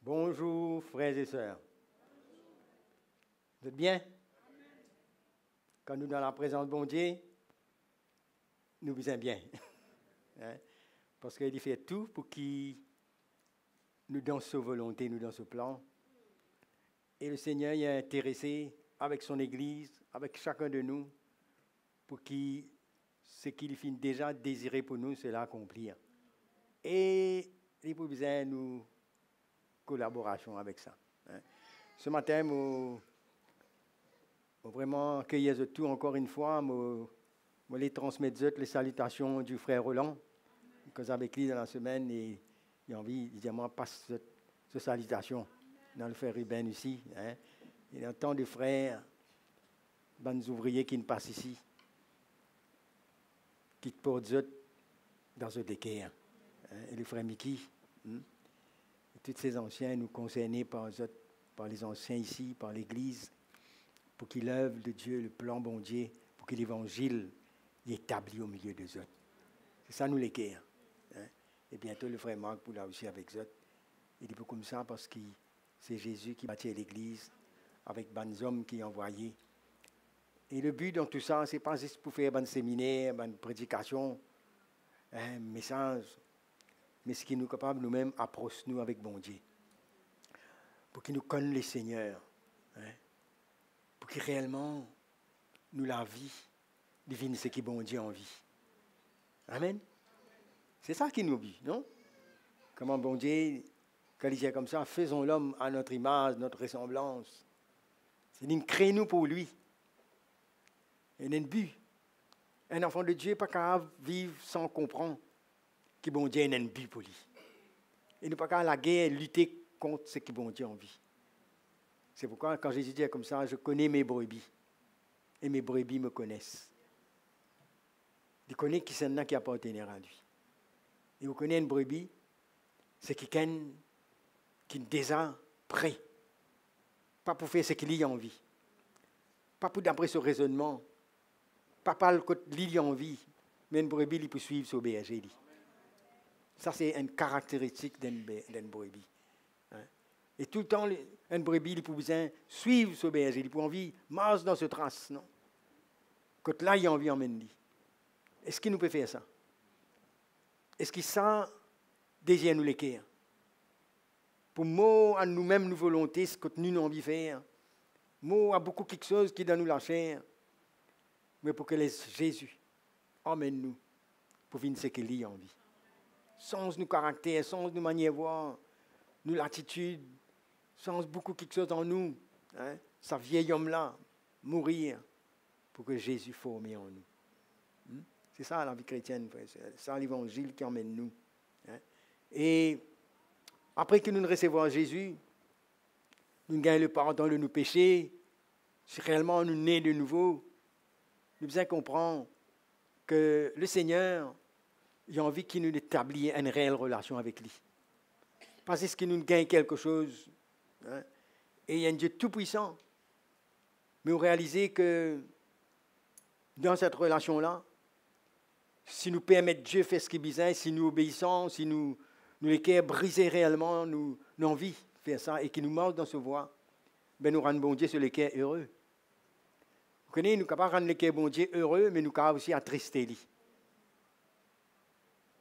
Bonjour, frères et sœurs. Vous êtes bien? Quand nous dans la présence de bon Dieu, nous sommes bien. Hein? Parce qu'il fait tout pour qu'il nous donne sa volonté, nous donne ce plan. Et le Seigneur y est intéressé avec son Église, avec chacun de nous, pour qu'il ce qu'il finit déjà désiré pour nous, c'est l'accomplir. Et il faut besoin de nous collaboration avec ça. Hein. Ce matin, je vraiment accueillir tout encore une fois, je les transmettre les salutations du frère Roland, que avec lui dans la semaine, et il a envie, il dit, moi, passe cette salutation dans le frère Ruben ici. Hein. Il y a tant de frères, des ouvriers qui nous passent ici, qui portent dans ce décaire. Hein. Et le frère Mickey. Tous ces anciens nous concernés par les anciens ici, par l'Église, pour qu'il œuvre de Dieu le plan bon Dieu, pour que l'Évangile y établit au milieu des autres. C'est ça nous les guerres. Hein? Et bientôt le frère Marc pour là aussi avec eux. Il dit pas comme ça parce que c'est Jésus qui bâtit l'Église avec des hommes qui envoyés. Et le but dans tout ça, c'est pas juste pour faire un séminaire, une prédication, un message. Mais ce qui nous est capable nous-mêmes, approche-nous avec bon Dieu. Pour qu'il nous connaisse le Seigneur. Hein? Pour qu'il réellement nous la vie divine ce qui bon Dieu en vie. Amen. C'est ça qui nous vit, non? Comment bon Dieu, quand il dit comme ça, faisons l'homme à notre image, notre ressemblance. C'est une crée-nous pour lui. Et un but. Un enfant de Dieu n'est pas capable de vivre sans comprendre que bon Dieu a un but pour lui. Il n'est pas qu'à la guerre lutter contre ce que bon Dieu a envie. C'est pourquoi quand Jésus dit comme ça, je connais mes brebis. Et mes brebis me connaissent. Il connaît qui c'est qui appartient à lui. Et vous connaissez une brebis, c'est quelqu'un qui est déjà prêt. Pas pour faire ce qu'il a envie. Pas pour d'après ce raisonnement. Pas par le côté qu'il a envie. Mais une brebis, il peut suivre son berger. Ça, c'est une caractéristique d'une brebis. Hein? Et tout le temps, une brebis, il peut besoin suivre ce berger. Il peut envie marcher dans ce trace, non? Quand là, il a envie d'emmener. Est-ce qu'il nous peut faire ça? Est-ce qu'il sent déjà nous l'équerre? Pour moi, à nous-mêmes, nos volontés, ce que nous avons envie de faire. Moi, à beaucoup quelque chose qui donne nous la chair. Mais pour que Jésus emmène nous pour vivre ce qu'il a envie. Sans nos caractères, sans nos manières de voir, nos l'attitude, sans beaucoup quelque chose en nous. Hein, ça vieil homme-là, mourir pour que Jésus forme en nous. C'est ça la vie chrétienne, c'est ça l'évangile qui emmène nous. Hein. Et après que nous recevons Jésus, nous gagnons le pardon de nos péchés, si réellement nous nés de nouveau, nous devons comprendre que le Seigneur, il a envie qu'il nous établisse une réelle relation avec lui. Parce que nous gagnons quelque chose. Hein, et il y a un Dieu tout-puissant. Mais vous réalisez que dans cette relation-là, si nous permettons Dieu faire ce qu'il besoin, si nous obéissons, si nous les cœurs brisés réellement, nous avons envie de faire ça et qu'il nous marche dans ce voie, ben nous rendons bon Dieu sur les cœurs heureux. Vous connaissez, nous sommes capables de rendre les cœurs bon Dieu heureux, mais nous sommes capables aussi attrister lui.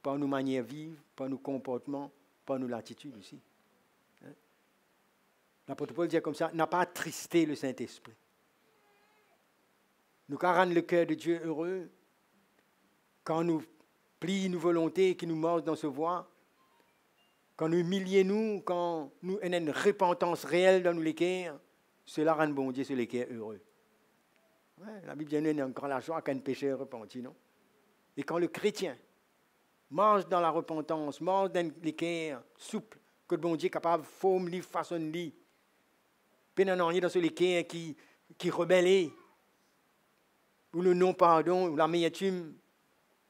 Par nos manières de vivre, par nos comportements, par nos attitudes aussi. Hein? L'apôtre Paul dit comme ça, n'a pas attristé le Saint-Esprit. Nous pouvons rendre le cœur de Dieu heureux quand nous plions nos volontés qui nous mordent dans ce voie, quand nous humilions, quand nous avons une repentance réelle dans nos cœurs, cela rend bon Dieu sur les cœurs heureux. Ouais, la Bible dit encore la joie qu'un pécheur repenti, non? Et quand le chrétien marche dans la repentance, marche dans les cœurs souples, que le bon Dieu est capable de former, façonner, puis il n'y a rien dans ce cœurs qui rebellent, ou le non-pardon, ou l'amertume,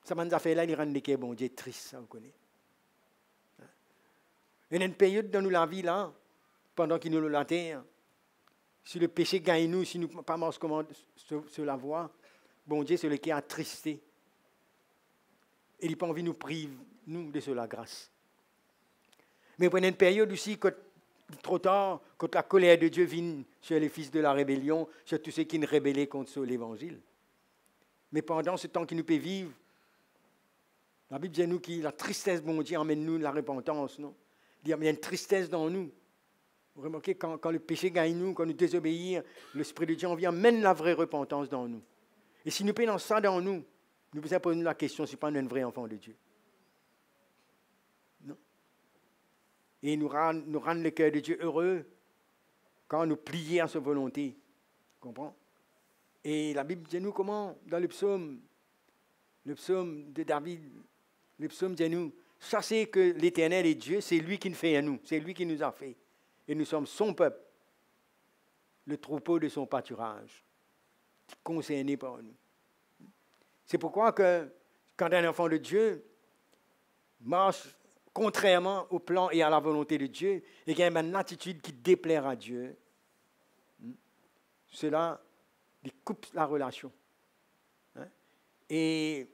ça m'a fait là, il rend les cœurs bon Dieu tristes, ça vous connaissez. Il y a une période dans la vie là, pendant qu'il nous la terre, si le péché gagne nous, si nous ne pas marcher sur la voie, bon Dieu, c'est le cœur attristé. Et il n'a pas envie de nous priver, nous, de la grâce. Mais pendant une période aussi, quand trop tard, quand la colère de Dieu vient sur les fils de la rébellion, sur tous ceux qui ne rébellaient contre l'Évangile. Mais pendant ce temps qui nous peut vivre, la Bible dit nous que la tristesse, bon Dieu, emmène-nous la repentance, non? Il y a une tristesse dans nous. Vous remarquez, quand le péché gagne nous, quand nous désobéissons, l'Esprit de Dieu vient mène la vraie repentance dans nous. Et si nous payons ça dans nous, nous pouvons poser la question, si pas nous un vrai enfant de Dieu. Non? Et nous rendre le cœur de Dieu heureux quand nous plions à sa volonté. Comprends? Et la Bible dit nous comment, dans le psaume de David, le psaume dit nous, sachez que l'Éternel est Dieu, c'est lui qui nous fait à nous, c'est lui qui nous a fait. Et nous sommes son peuple, le troupeau de son pâturage, concerné par nous. C'est pourquoi que quand un enfant de Dieu marche contrairement au plan et à la volonté de Dieu, et qu'il y a une attitude qui déplaire à Dieu, cela coupe la relation. Et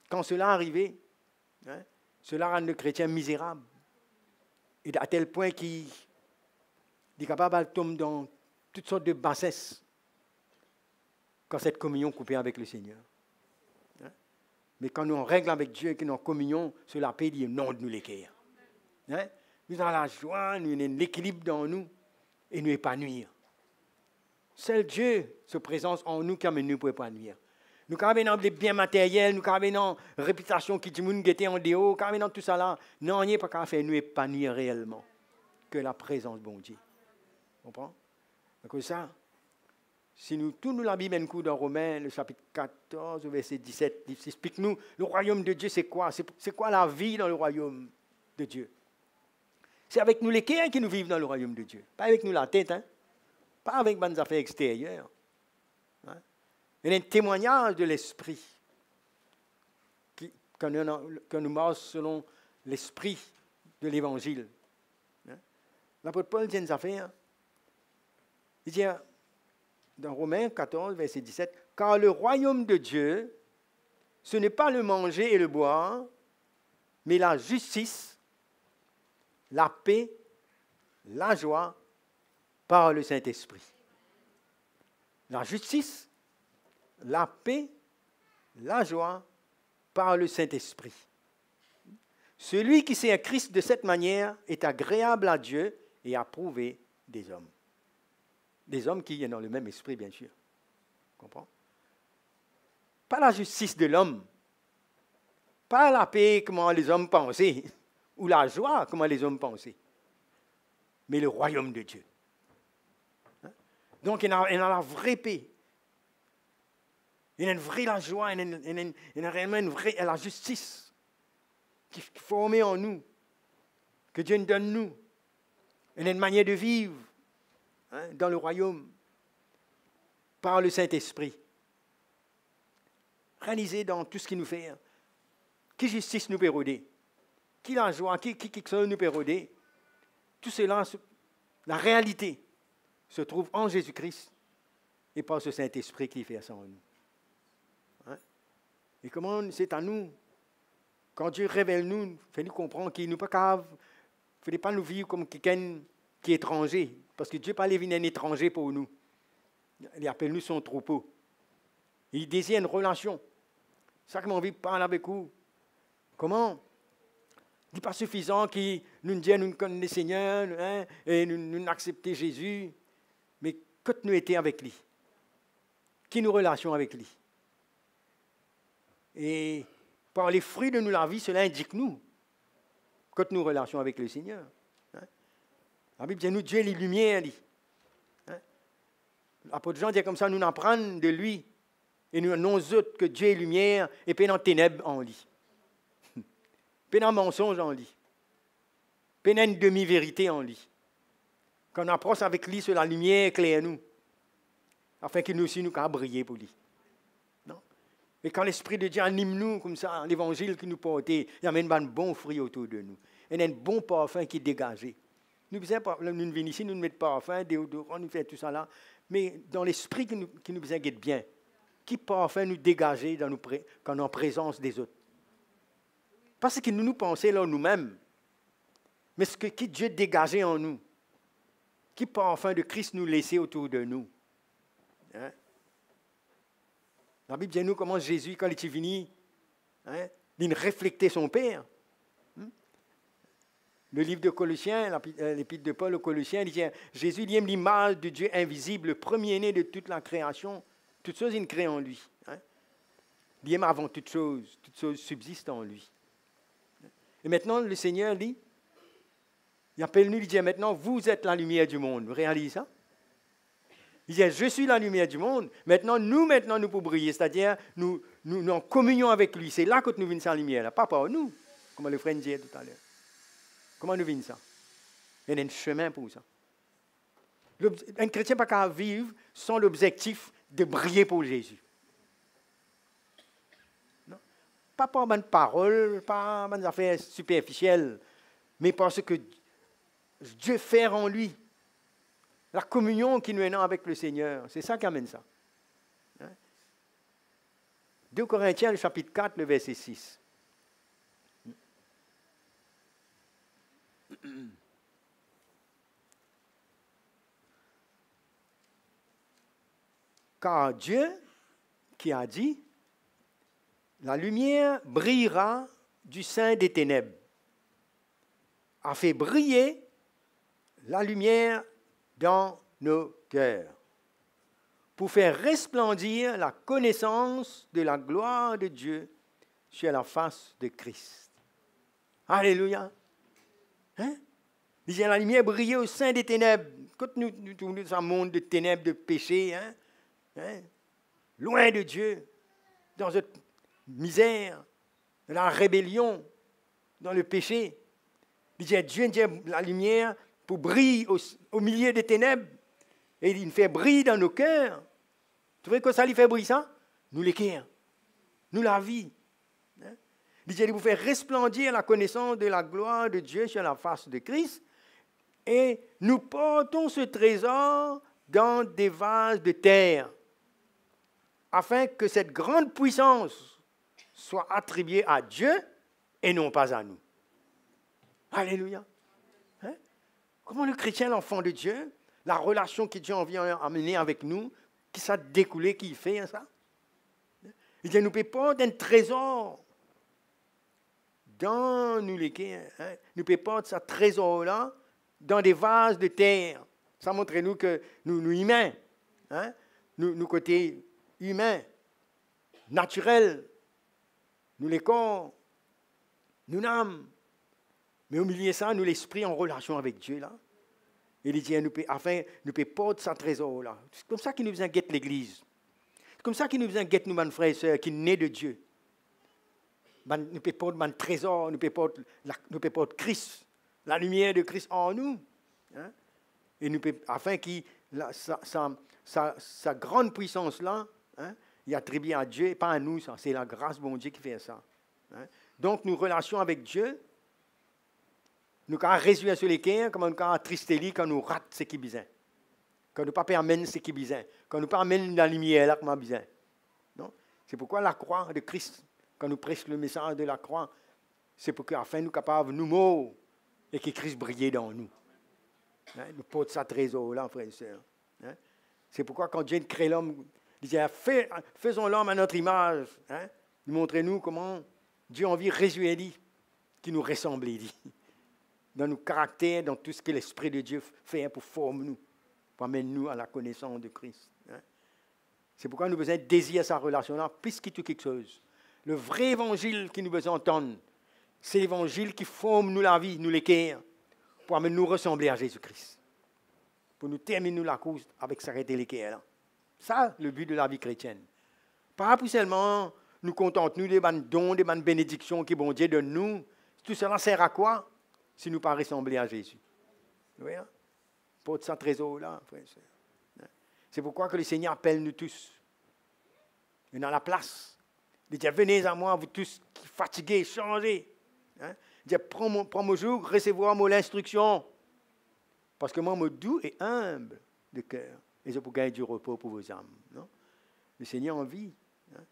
quand cela arrive, cela rend le chrétien misérable. Et à tel point qu'il est capable de tomber dans toutes sortes de bassesses quand cette communion est coupée avec le Seigneur. Mais quand nous en règle avec Dieu et que nous en communion, cela peut dire non de nous l'équerre. Nous avons la joie, nous avons l'équilibre dans nous et nous épanouir. Seul Dieu se présente en nous qui amène nous pour épanouir. Nous avons dans les biens matériels, nous avons dans la réputation qui dit nous guetter en déo, nous avons dans tout ça là. Non, il n'y a pas qu'à faire nous épanouir réellement que la présence de bon Dieu. Vous comprenez? Donc ça, si nous tournons la Bible un coup dans Romains, le chapitre 14, verset 17, explique-nous, le royaume de Dieu, c'est quoi? C'est quoi la vie dans le royaume de Dieu? C'est avec nous les cœurs qui nous vivent dans le royaume de Dieu. Pas avec nous la tête, hein? Pas avec des affaires extérieures. Hein? Il y a un témoignage de l'esprit. Quand nous marchons selon l'esprit de l'évangile. Hein? L'apôtre Paul dit une affaire. Il dit dans Romains 14, verset 17, « Car le royaume de Dieu, ce n'est pas le manger et le boire, mais la justice, la paix, la joie par le Saint-Esprit. » La justice, la paix, la joie par le Saint-Esprit. Celui qui sert Christ de cette manière est agréable à Dieu et approuvé des hommes. Des hommes qui sont dans le même esprit, bien sûr. Comprends? Pas la justice de l'homme, pas la paix, comment les hommes pensaient, ou la joie, comment les hommes pensaient, mais le royaume de Dieu. Donc, il y a la vraie paix. Il y a une vraie la joie, il y a réellement une vraie la justice qui est formée en nous, que Dieu nous donne nous. Il y a une manière de vivre dans le royaume par le Saint-Esprit. Réalisé dans tout ce qu'il nous fait. Qui justice nous peut rôder? Qui la joie? Qui nous peut rôder? Tout cela, la réalité, se trouve en Jésus-Christ et par ce Saint-Esprit qui fait ça en nous. Et comment c'est à nous, quand Dieu révèle nous, fait-nous comprendre qu'il ne peut pas nous vivre comme quelqu'un qui est étranger, parce que Dieu n'a pas venir un étranger pour nous. Il appelle nous son troupeau. Il désire une relation. C'est ça que j'ai envie de parler avec vous. Comment? Il n'est pas suffisant que nous disons nous connaissons le Seigneur et nous acceptons Jésus, mais que nous étions avec lui. Qui nous relation avec lui. Et par les fruits de la vie, cela indique nous que nous relation avec le Seigneur. La Bible dit nous, Dieu est les lumières. L'apôtre Jean dit comme ça, nous apprenons de lui et nous nous autres que Dieu est lumière et puis dans les ténèbres en lui. Puis dans le mensonge en lui. Puis dans une demi-vérité en lui. Quand on approche avec lui sur la lumière, éclaire nous. Afin que nous aussi nous puissions briller pour lui. Non? Et quand l'Esprit de Dieu anime nous comme ça, l'évangile qui nous porte, il y a un bon fruit autour de nous. Il y a un bon parfum qui est dégagé. Nous venons ici, nous mettons parfum, déodorant, nous faisons tout ça là. Mais dans l'esprit qui nous guette bien, qui parfum nous dégager quand nous sommes en présence des autres. Parce que nous pensons là nous-mêmes, mais ce que Dieu dégageait en nous. Qui parfum de Christ nous laisser autour de nous? Hein? La Bible dit nous comment Jésus, quand il est venu, hein, il reflétait son Père. Le livre de Colossiens, l'épître de Paul aux Colossiens, il dit Jésus, il aime l'image de Dieu invisible, le premier-né de toute la création. Toutes choses, il crée en lui. Hein? Il aime avant toutes choses subsistent en lui. Et maintenant, le Seigneur dit, il appelle nous, il dit maintenant, vous êtes la lumière du monde. Vous réalisez ça? Il dit, je suis la lumière du monde. Maintenant, nous pouvons briller. C'est-à-dire, nous en communion avec lui. C'est là que nous venons sa lumière. Là. Pas par nous, comme le frère disait tout à l'heure. Comment nous venons ça? Il y a un chemin pour ça. Un chrétien n'a pas qu'à vivre sans l'objectif de briller pour Jésus. Non? Pas par une parole, pas par des affaires superficielles, mais parce que Dieu fait en lui. La communion qui nous est avec le Seigneur, c'est ça qui amène ça. Hein? 2 Corinthiens, le chapitre 4, le verset 6. Car Dieu, qui a dit, la lumière brillera du sein des ténèbres, a fait briller la lumière dans nos cœurs, pour faire resplendir la connaissance de la gloire de Dieu sur la face de Christ. Alléluia. Hein? Il dit, la lumière brillait au sein des ténèbres. Quand nous tournons dans un monde de ténèbres, de péché, loin de Dieu, dans cette misère, dans la rébellion, dans le péché. Il dit, Dieu dit la lumière pour briller au milieu des ténèbres. Et il fait briller dans nos cœurs. Tu vois que ça lui fait briller ça? Nous l'équerre. Nous la vie. Il dit, il vous fait resplendir la connaissance de la gloire de Dieu sur la face de Christ. Et nous portons ce trésor dans des vases de terre, afin que cette grande puissance soit attribuée à Dieu et non pas à nous. Alléluia. Hein? Comment le chrétien, l'enfant de Dieu, la relation que Dieu vient amener avec nous, qui ça découlé, qui fait hein, ça? Il dit, nous ne pouvons pas d'un trésor dans nous les hein? Nous ne pouvons pas de ce trésor-là dans des vases de terre. Ça montre nous que nous humains, hein? nous côté humain, naturel, nous les corps, nous l'âme. Mais au milieu de ça, nous l'esprit en relation avec Dieu là. Et il dit, afin nous ne pas de ce trésor là. C'est comme ça qu'il nous vient guetter l'Église. C'est comme ça qu'il nous vient guetter nous, mes frères et sœurs, qui sont nés de Dieu. Nous ne pouvons pas de trésor, nous ne pouvons pas de Christ, la lumière de Christ en nous. Hein? Et nous, afin que sa grande puissance-là, hein, il attribue à Dieu et pas à nous. Ça. C'est la grâce de mon Dieu qui fait ça. Hein? Donc, nos relations avec Dieu, nous avons résumé sur les cœurs, comme nous avons tristé quand nous ratons ce qui est besoin. Quand nous ne permettons pas ce qui est besoin. Quand nous ne permettons pas la lumière là, comme on a besoin. C'est pourquoi la croix de Christ, quand nous prêchons le message de la croix, c'est pour qu'afin nous capables de nous mourir et que Christ brille dans nous. Hein? Nous portons ce trésor-là, frères et sœurs. Hein? C'est pourquoi quand Dieu crée l'homme, il disait, faisons l'homme à notre image. Hein? Montrez-nous comment Dieu a envie de résumer, qui nous ressemble, dans nos caractères, dans tout ce que l'Esprit de Dieu fait pour former nous, pour amener nous à la connaissance de Christ. Hein? C'est pourquoi nous avons besoin de désirer sa relation-là, plus que tout quelque chose. Le vrai évangile que nous besoin entendre, c'est l'évangile qui forme nous la vie, nous l'équerre, pour amener nous ressembler à Jésus-Christ. Pour nous terminer nous la course avec s'arrêter l'équerre. Ça, le but de la vie chrétienne. Pas pour seulement nous contenter des dons, des bénédictions que bon Dieu donne nous. Tout cela sert à quoi si nous ne pas ressembler à Jésus? Vous voyez? Pour ce trésor-là, frère et sœur. C'est pourquoi que le Seigneur appelle nous tous. Il est dans la place. Il dit, venez à moi, vous tous qui fatigués, changez. Hein? Il dit, prends mon jour, recevoir mon instruction. Parce que moi, me doux et humble de cœur. Et c'est pour gagner du repos pour vos âmes. Non? Le Seigneur en vit. Hein?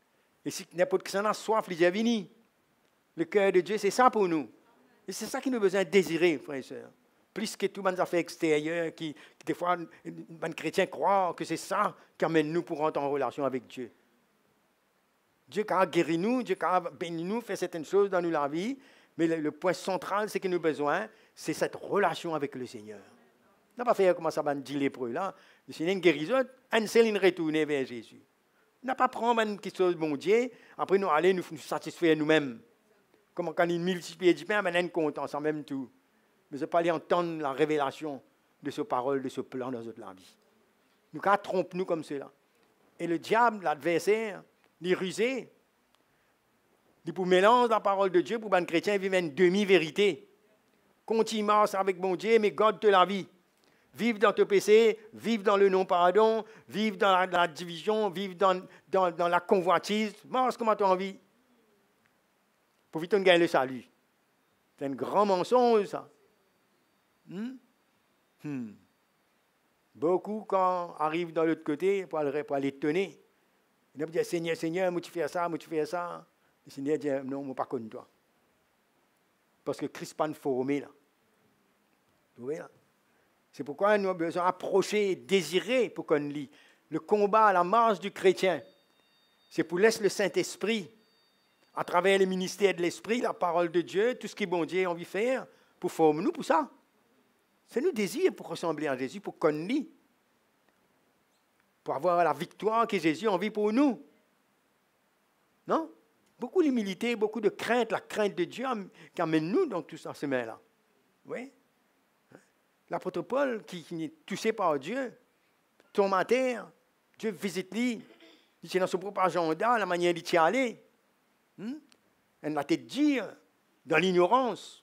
Et si n'importe qui en a soif, il dit, venez. Le cœur de Dieu, c'est ça pour nous. Et c'est ça qui nous a besoin de désirer, frères et sœurs. plus que tout les affaires extérieures qui des fois, les chrétiens croient que c'est ça qui amène nous pour entrer en relation avec Dieu. Dieu a guéri nous, Dieu a béni nous, fait certaines choses dans la vie, mais le point central, c'est que nous avons besoin, c'est cette relation avec le Seigneur. On n'a pas fait comme ça, on dit lépreux là. Le Seigneur guérit, un seul retourner vers Jésus. On n'a pas prendre quelque chose de bon Dieu, après nous aller nous satisfaire nous-mêmes. Comme quand il multiplie du pain, on est content, c'est même tout. Mais je ne pas aller entendre la révélation de ce parole, de ce plan dans notre vie. Nous trompons-nous comme cela. Et le diable, l'adversaire, il rusé. Il pour mélanger la parole de Dieu pour les chrétiens vivre une demi-vérité. Continue avec mon Dieu, mais garde la vie. Vive dans ton péché, vive dans le non-pardon, vive dans la division, vive dans la convoitise. Mange comme tu as envie. Pour vite gagner le salut. C'est un grand mensonge, ça. Beaucoup, quand arrivent dans l'autre côté, pour aller tenir, ils disent Seigneur, Seigneur, moi tu fais ça, moi tu fais ça. Le Seigneur dit non, moi pas contre toi. Parce que Christ n'est pas formé là. Vous voyez là? C'est pourquoi nous avons besoin d'approcher, désirer pour qu'on lit. Le combat, la marche du chrétien, c'est pour laisser le Saint-Esprit, à travers le ministère de l'Esprit, la parole de Dieu, tout ce qui est bon Dieu a envie de faire, pour former nous pour ça. C'est nous désir pour ressembler à Jésus, pour qu'on lit. Pour avoir la victoire que Jésus a envie pour nous. Non? Beaucoup d'humilité, beaucoup de crainte, la crainte de Dieu qui amène nous dans tout ça, ce chemin-là. Oui? L'apôtre Paul, qui est touché par Dieu, tombe à terre, Dieu visite lui, il est dans son propre agenda, la manière d'y aller. Elle a été dire, dans l'ignorance.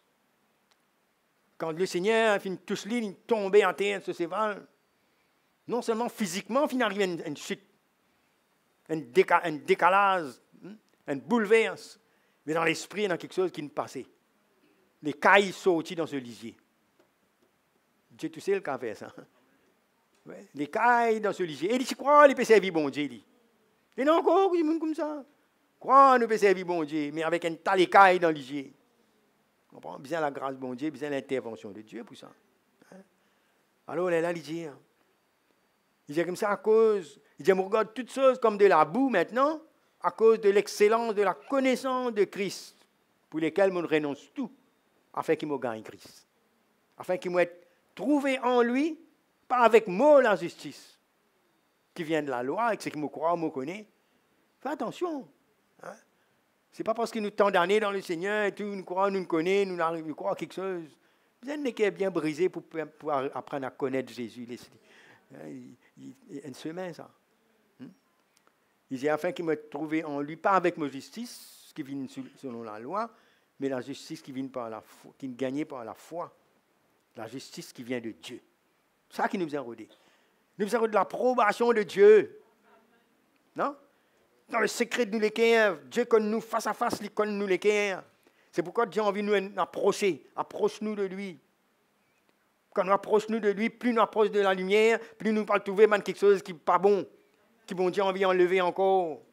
Quand le Seigneur finit touche lui, il tombe à terre sur ses valves. Non seulement physiquement, il arrive à une chute, un décalage, un bouleverse, mais dans l'esprit, il y a quelque chose qui ne passait. Les cailles sorties dans ce lisier. Dieu, tu sais le cas fait ça. Ouais. Les cailles dans ce lisier. Et il dit, crois, les peut servir bon Dieu. Et non, encore, il y a des gens comme ça. Crois, nous peut servir bon Dieu, mais avec un tas de cailles dans le lisier. On comprend bien la grâce de bon Dieu, bien l'intervention de Dieu pour ça. Alors, là, il dit, comme ça à cause, il dit, on regarde toutes choses comme de la boue maintenant, à cause de l'excellence de la connaissance de Christ, pour lesquelles on renonce tout, afin qu'il me gagne Christ. Afin qu'il me trouvé en lui, pas avec moi la justice, qui vient de la loi, et que c'est qu'il me croit, me connaît. Fais attention. Hein? Ce n'est pas parce que nous tant d'années dans le Seigneur, et tout, nous croyons, nous connaissons, nous croyons quelque chose. Vous êtes est bien brisé pour apprendre à connaître Jésus. Il se met ça. Il dit, afin qu'il me trouve en lui, pas avec ma justice, qui vient selon la loi, mais la justice qui vient par la foi, qui est gagnée par la foi. La justice qui vient de Dieu. C'est ça qui nous a rodé. Nous avons de l'approbation de Dieu. Non? Dans le secret de nous les cœurs, Dieu connaît nous face à face, il connaît nous les cœurs. C'est pourquoi Dieu a envie de nous approcher. Approche-nous de lui. Quand nous approchons de lui, plus nous approchons de la lumière, plus nous ne trouver quelque chose qui n'est pas bon, qui bon Dieu a envie d'enlever encore.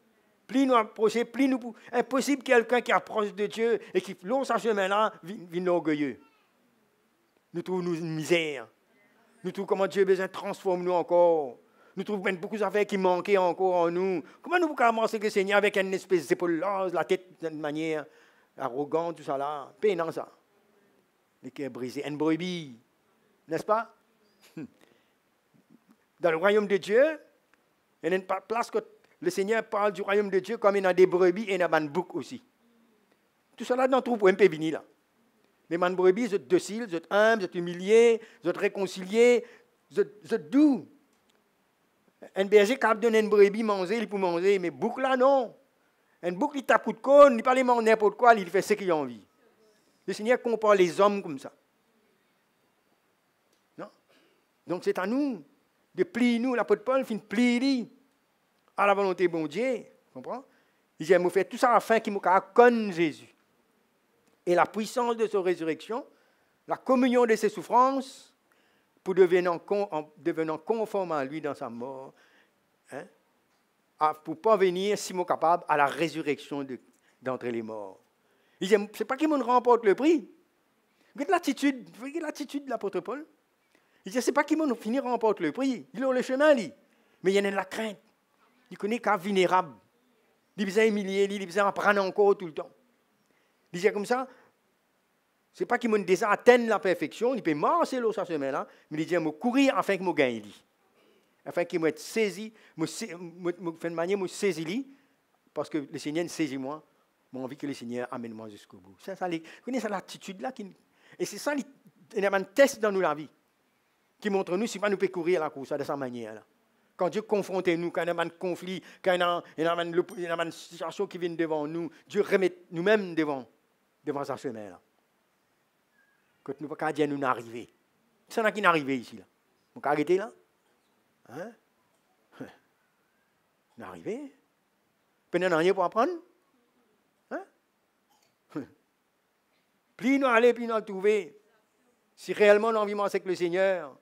Plus nous approchons, plus nous... Impossible quelqu'un qui approche de Dieu et qui longe sa chemin-là, vient orgueilleux. Nous trouvons une misère. Nous trouvons comment Dieu a besoin de transformer nous encore. Nous trouvons beaucoup d'affaires qui manquaient encore en nous. Comment nous pouvons commencer que le Seigneur avec une espèce d'épaule large, la tête d'une manière arrogante, tout ça là. Pénant ça. Le cœur brisé. Une brebis. N'est-ce pas? Dans le royaume de Dieu, il y a une place que le Seigneur parle du royaume de Dieu comme il y a des brebis et il y a des boucs aussi. Tout cela dans tout pour un peu venir là. Mais man brebis, vous êtes docile, vous êtes humble, vous êtes humilié, vous êtes réconcilié, vous êtes doux. Un berger qui a donné une brebis manger, il peut manger, mais bouc là non. Un bouc, il tape coup de cône, il ne parle pas n'importe quoi, il fait ce qu'il a envie. Le Seigneur compare les hommes comme ça. Non? Donc c'est à nous de plier nous, l'apôtre Paul fait plier à la volonté de bon Dieu. Comprends? Il dit, il m'a fait tout ça afin qu'il me connaisse Jésus. Et la puissance de sa résurrection, la communion de ses souffrances, pour devenant conforme à lui dans sa mort, pour parvenir, si moi capable, à la résurrection d'entre les morts. Il dit, ce n'est pas qu'il me remporte le prix, Regarde l'attitude de l'apôtre Paul. Il dit, c'est pas qu'ils vont finir remporte le prix. Il a le chemin, lui. Mais il y en a de la crainte. Il connaît qu'à vulnérable. Il besoin humilier, il besoin apprendre encore tout le temps. Il dit comme ça, c'est pas qu'ils vont déjà atteindre la perfection, il peut marcher l'eau sa semaine-là, mais il dit, je courir afin que je gagne. Afin qu'il me saisi, fait de manière, me saisi, parce que le Seigneur saisit moi, j'ai envie que le Seigneur amène moi jusqu'au bout. Vous connaissez l'attitude-là, et c'est ça, il y a un test dans nous la vie, qui montre nous si pas nous pouvons courir la course de cette manière-là. Quand Dieu confronte nous, quand il y a un conflit, quand il y a une situation qui vient devant nous, Dieu remet nous-mêmes devant sa chemin-là. Quand nous ne pouvons pas dire nous n'arriver. C'est ça qui est arrivé ici. Là. On peut arrêter là? Hein? On est arrivé? Vous n'avez rien pour apprendre? Hein? Plus nous aller, plus nous trouver. Si réellement nous envie avec le Seigneur,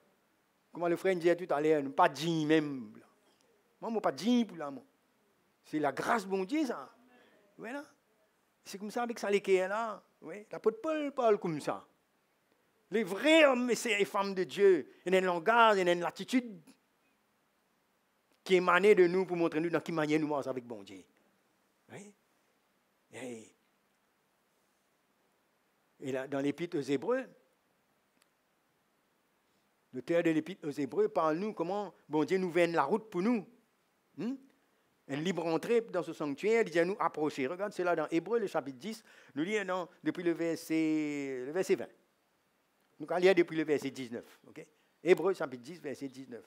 comment le frère disait tout à l'heure, pas digne même. Moi, je ne pas digne pour l'amour. C'est la grâce de bon Dieu, ça. Voilà. C'est comme ça avec ça, les là. Oui. L'apôtre Paul parle comme ça. Les vrais hommes et femmes de Dieu, il y a un langage, il y a une attitude qui émanait de nous pour montrer nous dans quelle manière nous marchons avec bon Dieu. Oui. Et là, dans l'Épître aux Hébreux, l'auteur de l'Épître aux Hébreux parle nous comment bon Dieu nous vient la route pour nous. Une libre entrée dans ce sanctuaire, il dit à nous approcher. Regarde, c'est là dans Hébreux, le chapitre 10, nous lisons depuis le verset 20. Nous allons lire depuis le verset 19. Okay? Hébreux, chapitre 10, verset 19.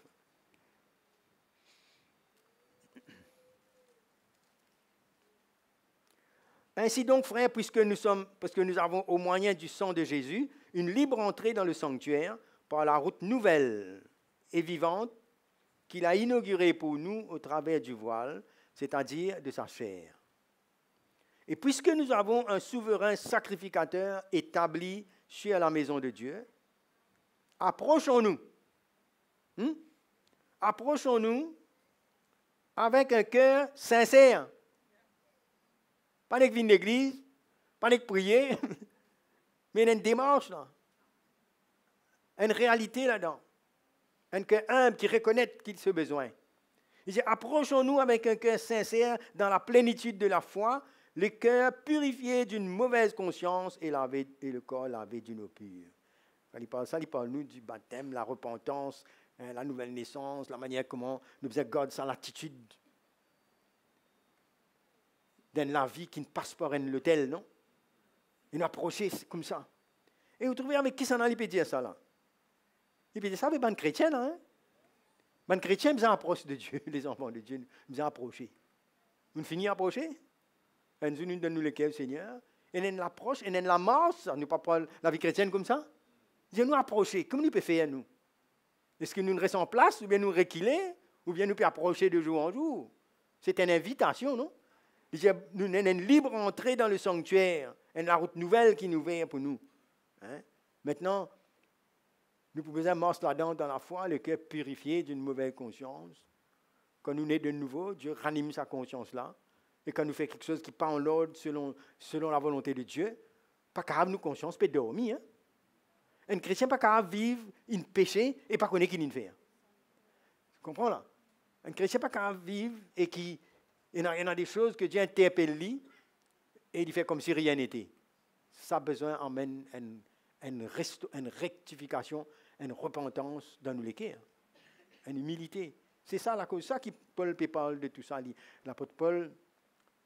Ainsi donc, frères, parce que nous avons au moyen du sang de Jésus une libre entrée dans le sanctuaire par la route nouvelle et vivante qu'il a inaugurée pour nous au travers du voile, c'est-à-dire de sa chair. Et puisque nous avons un souverain sacrificateur établi sur la maison de Dieu, approchons-nous. Approchons-nous avec un cœur sincère. Pas de venir d'église, pas de prier, mais une démarche là. Une réalité là-dedans. Un cœur humble qui reconnaît qu'il a besoin. Il dit, approchons-nous avec un cœur sincère dans la plénitude de la foi, le cœur purifié d'une mauvaise conscience et le corps lavé d'une eau pure. Quand il parle ça, il parle nous du baptême, la repentance, la nouvelle naissance, la manière comment nous faisons garder ça, l'attitude dans la vie qui ne passe pas à l'hôtel, non? Et nous approcher comme ça. Et vous trouvez avec qui ça n'a pas dire ça là? Il peut dire ça avec les chrétiens, hein? Les chrétiens, nous approchent de Dieu, les enfants de Dieu, nous approcher. Nous finissons à approcher. Et nous donnons le cœur au Seigneur. Et nous l'approche, et nous la marche. Nous ne parlons pas la vie chrétienne comme ça. Nous approcher. Comment nous pouvons faire, nous? Est-ce que nous ne restons en place, ou bien nous reculer, ou bien nous pouvons approcher de jour en jour? C'est une invitation, non? Nous avons une libre entrée dans le sanctuaire, la route nouvelle qui nous vient pour nous. Hein? Maintenant, nous pouvons marcher là-dedans dans la foi, le cœur purifié d'une mauvaise conscience. Quand nous naissons de nouveau, Dieu ranime sa conscience-là. Et quand nous faisons quelque chose qui n'est pas en l'ordre selon la volonté de Dieu, pas capable nous conscience peut dormir. Hein? Un chrétien pas capable de vivre un péché et pas connaître qu'il ne fait. Tu comprends là? Un chrétien pas capable de vivre et qui il y en a des choses que Dieu interpelle lui et il fait comme si rien n'était. Ça a besoin d'emmener une rectification, une repentance dans nous les cœurs, une humilité. C'est ça la cause, ça qui Paul parle de tout ça. L'apôtre Paul,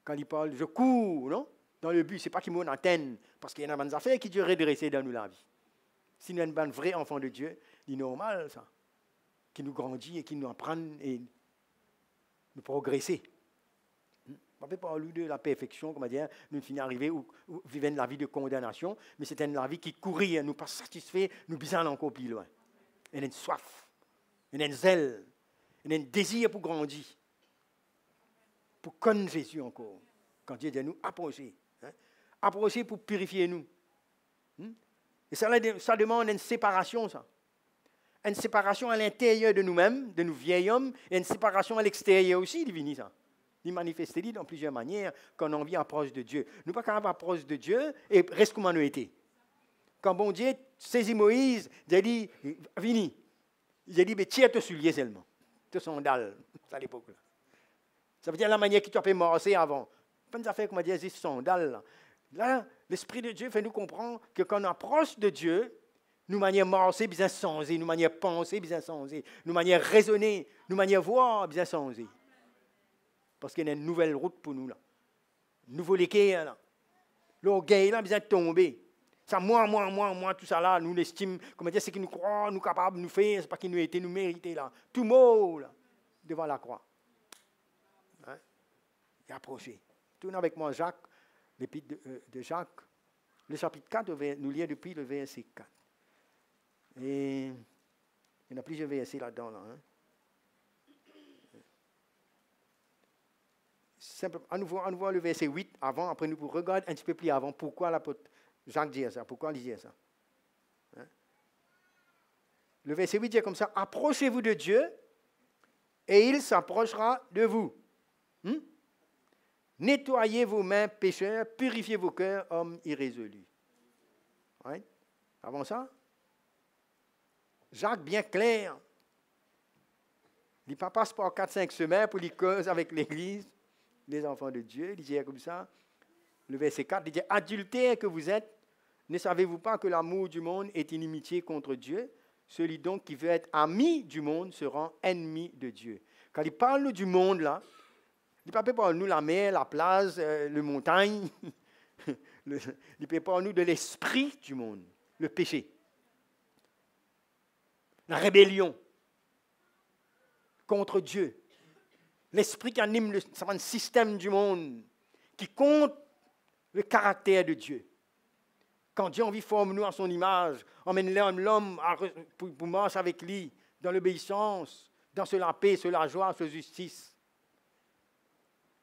quand il parle, je cours, non? Dans le but, ce n'est pas qu'il m'en atteigne, parce qu'il y en a des affaires qui doivent redresser dans nous la vie. Si nous sommes un vrai enfant de Dieu, c'est normal ça, qui nous grandit et qui nous apprend et nous progresser. On ne peut pas parler de la perfection, comme dire, nous finissons arriver ou vivons la vie de condamnation, mais c'est une vie qui courit, nous pas satisfait, nous besoin encore plus loin. Il y a une soif, il y a une zèle, il y a un désir pour grandir, pour connaître Jésus encore. Quand Dieu dit à nous, approcher. Hein? Approcher pour purifier nous. Et ça demande une séparation, ça. Une séparation à l'intérieur de nous-mêmes, de nous vieils hommes, et une séparation à l'extérieur aussi, divine, ça. Il manifeste dans plusieurs manières quand on vient approche de Dieu. Nous ne sommes pas capables d'approcher de Dieu et reste comme on a été. Quand bon Dieu saisit Moïse, il a dit, vini. Il a dit, mais tire tes souliers seulement, tes sandales, à l'époque. Là. Ça veut dire la manière qu'il t'a fait marcher avant. Pas une affaire, comment dire, ces sandales. Là, l'Esprit de Dieu fait nous comprendre que quand on approche de Dieu, nous manière marcher, bien changer, nous manière penser, bien changer, nous manière raisonner, nous manière voir, bien changer. Parce qu'il y a une nouvelle route pour nous, là. Nouveau l'équerre, là. L'orgueil, là, bien tomber. Ça, moi, tout ça, là, nous l'estime, comment dire, c'est qu'il nous croit, nous capables, nous faire, c'est pas qu'il nous était, nous mériter, là. Tout mot, là, devant la croix. Hein? Et approcher. Tourne avec moi, Jacques, l'épître de Jacques, le chapitre 4, nous lire depuis le verset 4. Et il y en a plusieurs versets là-dedans, là. Hein? Simple, à nouveau le verset 8 avant, après nous regardons un petit peu plus avant pourquoi l'apôtre Jacques dit ça, pourquoi il dit ça. Hein? Le verset 8 dit comme ça, approchez-vous de Dieu et il s'approchera de vous. Nettoyez vos mains, pécheurs, purifiez vos cœurs, hommes irrésolus. Ouais? Avant ça, Jacques, bien clair, il passe par 4-5 semaines pour les causes avec l'Église, les enfants de Dieu, il disait comme ça, le verset 4, il dit, adultères que vous êtes, ne savez-vous pas que l'amour du monde est inimitié contre Dieu? Celui donc qui veut être ami du monde se rend ennemi de Dieu. Quand il parle du monde, là, il ne parle pas de nous la mer, la plage, le montagne, il parle pas de nous de l'esprit du monde, le péché, la rébellion contre Dieu. L'esprit qui anime le système du monde, qui compte le caractère de Dieu. Quand Dieu envie forme nous à son image, emmène l'homme pour marcher avec lui, dans l'obéissance, dans la paix, la joie, la justice.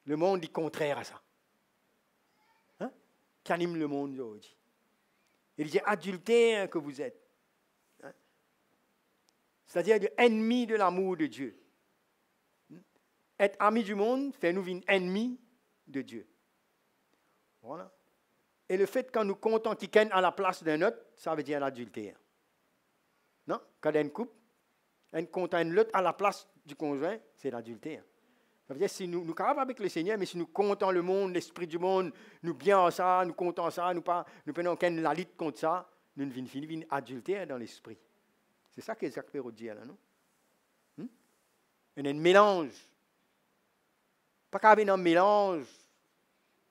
Le monde est contraire à ça. Hein? Qui anime le monde aujourd'hui. Il dit adultère que vous êtes. Hein? C'est-à-dire ennemi de l'amour de Dieu. Être ami du monde fait nous une ennemie de Dieu. Voilà. Et le fait quand nous comptons quelqu'un à la place d'un autre, ça veut dire l'adultère. Non? Quand il y a une couple, on compte un autre à la place du conjoint, c'est l'adultère. Ça veut dire si nous capables avec le Seigneur, mais si nous comptons le monde, l'esprit du monde, nous bien ça, nous comptons ça, nous prenons la lutte contre ça, nous finissons adultère dans l'esprit. C'est ça que Jacques Perrault dit là, non? Il y a un mélange. Pas qu'à avoir un mélange.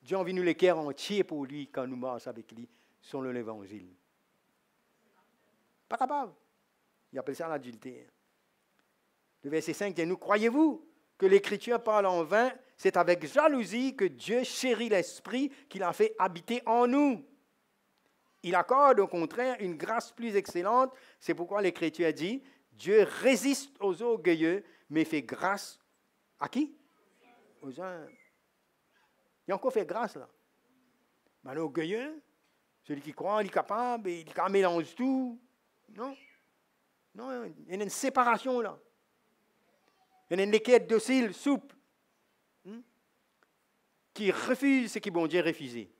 Dieu a envie de nous l'équerre entier pour lui quand nous marchons avec lui sur l'évangile. Pas capable. Il appelle ça l'adultère. Le verset 5 dit, nous croyez-vous que l'Écriture parle en vain? C'est avec jalousie que Dieu chérit l'Esprit qu'il a fait habiter en nous. Il accorde au contraire une grâce plus excellente. C'est pourquoi l'Écriture dit, Dieu résiste aux orgueilleux, mais fait grâce à qui? Aux humbles. Il a encore fait grâce là. Mais l'orgueilleux, celui qui croit, il est capable, il mélange tout. Non. Non, il y a une séparation là. Il y a une équerre docile, souple, qui refuse ce qui bon Dieu refusé,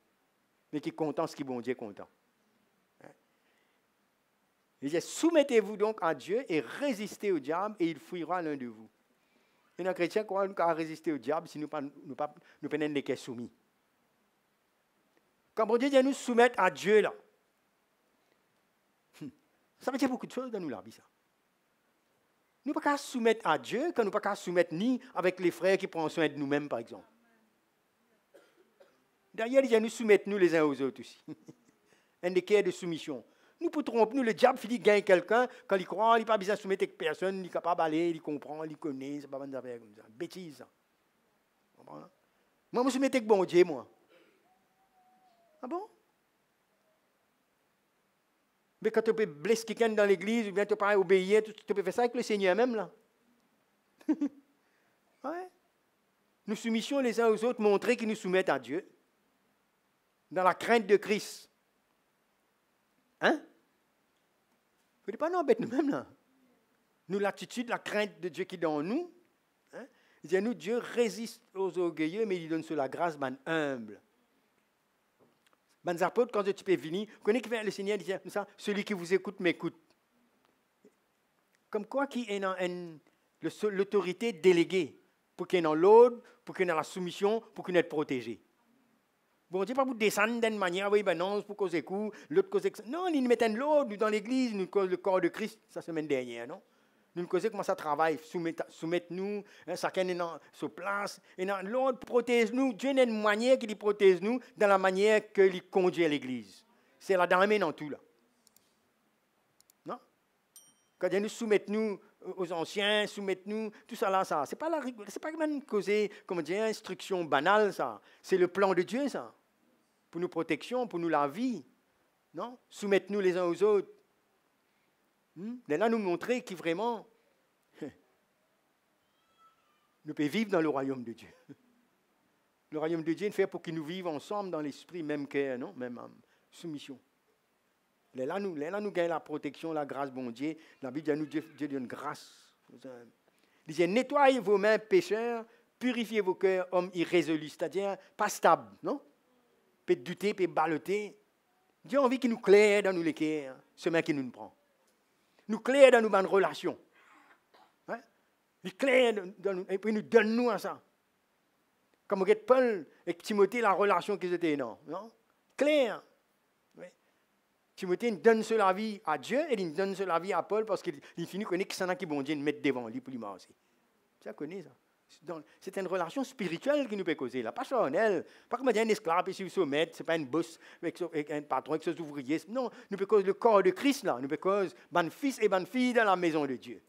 mais qui content ce qui bon Dieu content. Il dit, soumettez-vous donc à Dieu et résistez au diable et il fuira l'un de vous. Et nos chrétiens croient nous qu'à résister au diable si nous prenons les cœurs soumis. Quand bon Dieu dit nous soumettre à Dieu, là, ça veut dire beaucoup de choses dans nous la vie, ça. Nous ne pouvons pas soumettre à Dieu quand nous ne pouvons pas soumettre ni avec les frères qui prennent soin de nous-mêmes, par exemple. D'ailleurs, il y a nous soumettre nous les uns aux autres aussi. Un équerre de soumission. Nous pour tromper, nous, le diable finit gagne quelqu'un, quand il croit, il n'a pas besoin de soumettre personne, il est capable d'aller, il comprend, il connaît, c'est pas une affaire comme ça. Bêtise, ça. Moi, je me soumettais avec bon Dieu, moi. Ah bon? Mais quand tu peux blesser quelqu'un dans l'église, ou bien tu peux pas obéir, tu peux faire ça avec le Seigneur même, là. Ouais. Nous soumissions les uns aux autres, montrer qu'ils nous soumettent à Dieu. Dans la crainte de Christ. Hein? Il ne faut pas nous embêter nous-mêmes, là. Nous, l'attitude, la crainte de Dieu qui est dans nous. Hein? Il dit, nous, Dieu résiste aux orgueilleux, mais il donne sur la grâce, man, humble. Les apôtres, quand tu peux venir, vous connaissez que le Seigneur disait comme ça, celui qui vous écoute m'écoute. Comme quoi qui est dans l'autorité déléguée pour qu'il y ait dans l'ordre, pour qu'il y ait dans la soumission, pour qu'il y ait protégé. Bon Dieu, pas pour descendre d'une manière, oui, ben non, pour causer coup, l'autre cause. Non, ils nous mettent l'ordre, nous dans l'église, nous causons le corps de Christ, ça semaine dernière, non? Nous causons comment ça travaille, soumettez-nous, chacun est dans sa place, et dans l'ordre, protège-nous. Dieu n'a une manière qu'il protège nous dans la manière qu'il conduit l'église. C'est là dans dans tout, là. Non? Quand Dieu nous soumettez-nous aux anciens, soumettez-nous, tout ça là, ça. C'est pas même causer, comment dire, instruction banale, ça. C'est le plan de Dieu, ça. Pour nous protection, pour nous la vie. Non? Soumettez-nous les uns aux autres. Et là, nous montrer qui vraiment nous pouvons vivre dans le royaume de Dieu. Le royaume de Dieu est fait pour que nous vivions ensemble dans l'esprit, même cœur, non? Même soumission. Là, nous gagnons la protection, la grâce, bon Dieu. La Bible dit nous, Dieu donne grâce. Il dit, nettoyez vos mains, pécheurs, purifiez vos cœurs, hommes irrésolus, c'est-à-dire pas stables, non? Peut douter, peut balloter. Dieu a envie qu'il nous claire dans nous les cœurs, ce main qui nous prend. Nous claire dans nos bonnes relations. Hein? Il claire dans nous, et puis nous donne-nous à ça. Comme regarde Paul et Timothée, la relation qu'ils étaient, non? Claire. Oui. Timothée donne la vie à Dieu et il donne la vie à Paul parce qu'il finit connaît que c'est un qui bon Dieu mettre devant lui pour lui marcher. Tu connais ça? C'est une relation spirituelle qui nous peut causer, là, pas charnelle. Pas comme un esclave ici au sommet, c'est pas une bosse avec un patron, avec ses ouvriers. Non, nous peut causer le corps de Christ, là. Nous peut causer bon fils et bonne fille dans la maison de Dieu.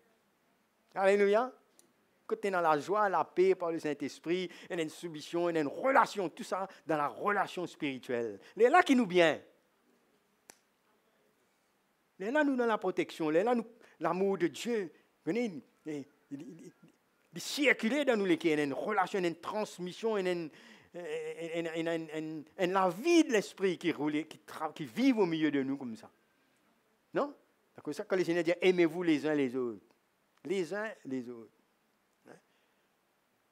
Alléluia. Quand tu es dans la joie, la paix par le Saint-Esprit, il y a une soumission, il y a une relation, tout ça dans la relation spirituelle. C'est là qui nous bien. C'est là nous dans la protection, c'est là nous l'amour de Dieu. Vous voyez, il circuler dans nous les cœurs, il y a une relation, une transmission, il y a la vie de l'esprit qui roule, qui vit au milieu de nous comme ça. Non? C'est comme ça que quand le Seigneur dit aimez-vous les uns les autres. Les uns les autres. Hein?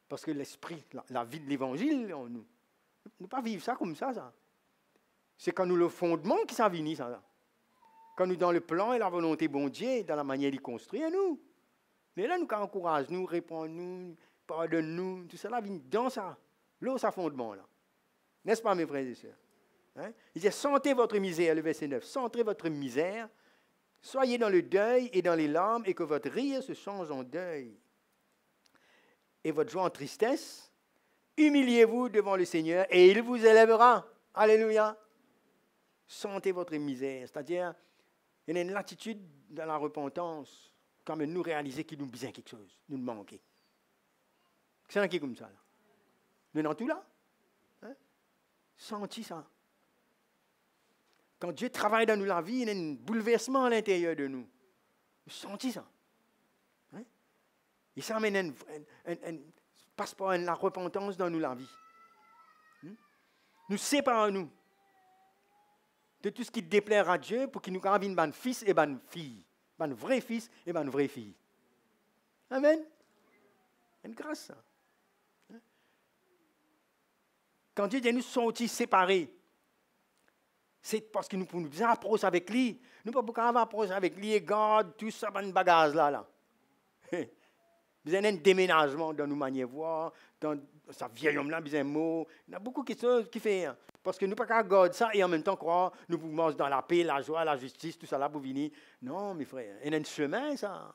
Parce que l'esprit, la vie de l'évangile, nous ne pas vivre ça comme ça. C'est quand nous le fondement qui s'en vient, ça. Quand nous dans le plan et la volonté bon Dieu, dans la manière d'y construire, nous. Mais là, nous encourage, nous répond-nous, pardonne-nous, tout ça là vient dans ça. Là, ça fondement là. N'est-ce pas, mes frères et sœurs? Hein? Il dit, sentez votre misère, le verset 9, sentez votre misère, soyez dans le deuil et dans les larmes, et que votre rire se change en deuil. Et votre joie en tristesse, humiliez-vous devant le Seigneur, et il vous élèvera. Alléluia. Sentez votre misère, c'est-à-dire, il y a une latitude dans la repentance, quand même nous réaliser qu'il nous besoin quelque chose, nous manquer. C'est un qui est comme ça, là. Nous dans tout là. Hein? Senti ça. Quand Dieu travaille dans nous la vie, il y a un bouleversement à l'intérieur de nous. Nous senti ça. Hein? Et ça amène passe par la repentance dans nous la vie. Nous séparons-nous de tout ce qui déplaire à Dieu pour qu'il nous ramène un fils et une fille. Un vrai fils et une vraie fille. Amen. Une grâce, ça. Quand Dieu dit nous sortis séparés, c'est parce que nous pouvons nous approcher avec lui. Nous ne pouvons pas approcher avec lui et garder tout ça dans le bagage là. Nous avons un déménagement dans nos manières de voir, dans sa vieille homme là, nous avons un mot. Il y a beaucoup de choses qui font. Parce que nous ne pouvons pas garder ça et en même temps croire nous pouvons manger dans la paix, la joie, la justice, tout ça là pour venir. Non, mes frères, il y a un chemin, ça.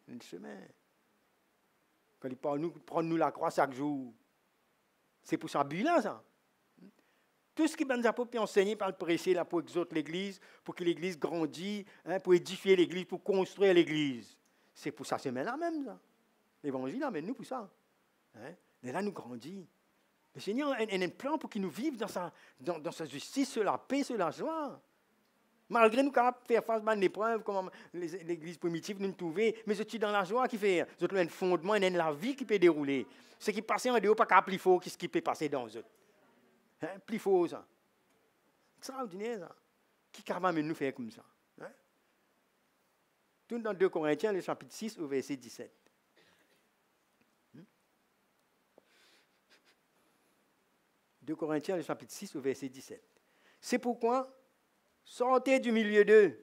Il y a un chemin. Quand il parle, prendre-nous la croix chaque jour. C'est pour ça, but-là, ça. Tout ce qui nous a pu enseigner par le prêcher, là, pour exhorter l'Église, pour que l'Église grandisse, hein, pour édifier l'Église, pour construire l'Église. C'est pour ça, c'est là même, ça. L'Évangile amène nous pour ça. Hein? Et là, nous grandissons. Le Seigneur a un plan pour qu'il nous vive dans sa justice, sur la paix, sur la joie. Malgré nous capables de faire face à une épreuve, comme l'Église primitive nous trouvait, mais c'est dans la joie qui fait. C'est un fondement, et la vie qui peut dérouler. Ce qui passe en dehors, pas qu'à plus fort, qu'est-ce qui peut passer dans eux. Hein? Plus fort, ça. C'est extraordinaire, ça. Qui capable de nous faire comme ça? Hein? Tout dans 2 Corinthiens, le chapitre 6, au verset 17. 2 Corinthiens, le chapitre 6, au verset 17. C'est pourquoi, sortez du milieu d'eux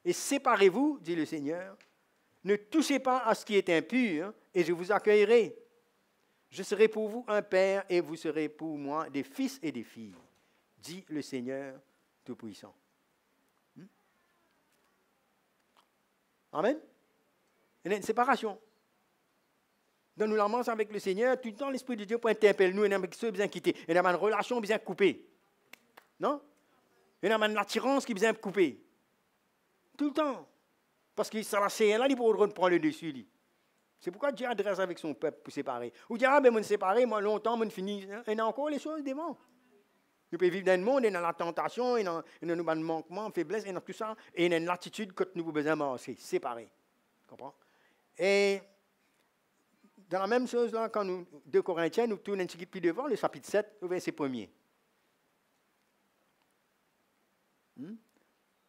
et séparez-vous, dit le Seigneur. Ne touchez pas à ce qui est impur et je vous accueillerai. Je serai pour vous un père et vous serez pour moi des fils et des filles, dit le Seigneur Tout-Puissant. Amen. Il y a une séparation. Dans nous l'amance avec le Seigneur, tout le temps l'Esprit de Dieu pour interpeller nous, et avec ceux qui besoin quitter. Il y a une relation qui besoin couper. Non? Il y a une attirance qui besoin couper. Tout le temps. Parce que ça c'est là, il faut prendre le dessus. Lui. C'est pourquoi Dieu adresse avec son peuple pour séparer. Ou dire, ah ben, on séparé, moi longtemps, on finit. Il y a encore les choses devant. Nous pouvons vivre dans le monde, et dans la tentation, et dans nos manquements, faiblesse, et dans tout ça, et dans l'attitude que nous avons besoin de marcher, séparer. Tu comprends? Et dans la même chose, là, quand nous, 2 Corinthiens, nous tournons un petit peu plus devant, le chapitre 7, au verset 1er.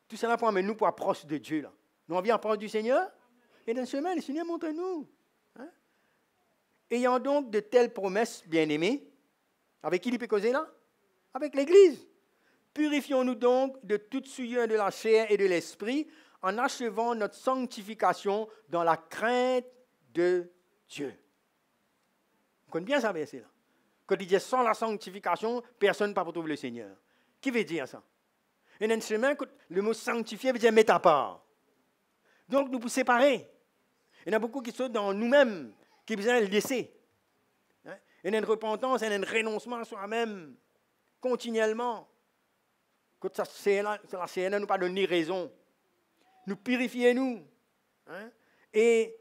Tout cela pour amener nous pour approcher de Dieu. Là. Nous avons envie d'approcher du Seigneur, et dans ce chemin, le Seigneur montre-nous. Hein? Ayant donc de telles promesses, bien-aimés, avec qui il peut causer là? Avec l'Église. Purifions-nous donc de toute souillure de la chair et de l'esprit, en achevant notre sanctification dans la crainte de Dieu. Vous connaissez bien ça, verset là. Quand il dit sans la sanctification, personne ne peut retrouver le Seigneur. Qui veut dire ça? Et dans le chemin, le mot sanctifier veut dire mettre à part. Donc nous pouvons séparer. Il y en a beaucoup qui sont dans nous-mêmes, qui besoin de le laisser. Hein? Il y a une repentance, il y a un renoncement à soi-même, continuellement. Quand ça ne nous pas donné raison. Nous purifiez-nous. Hein? Et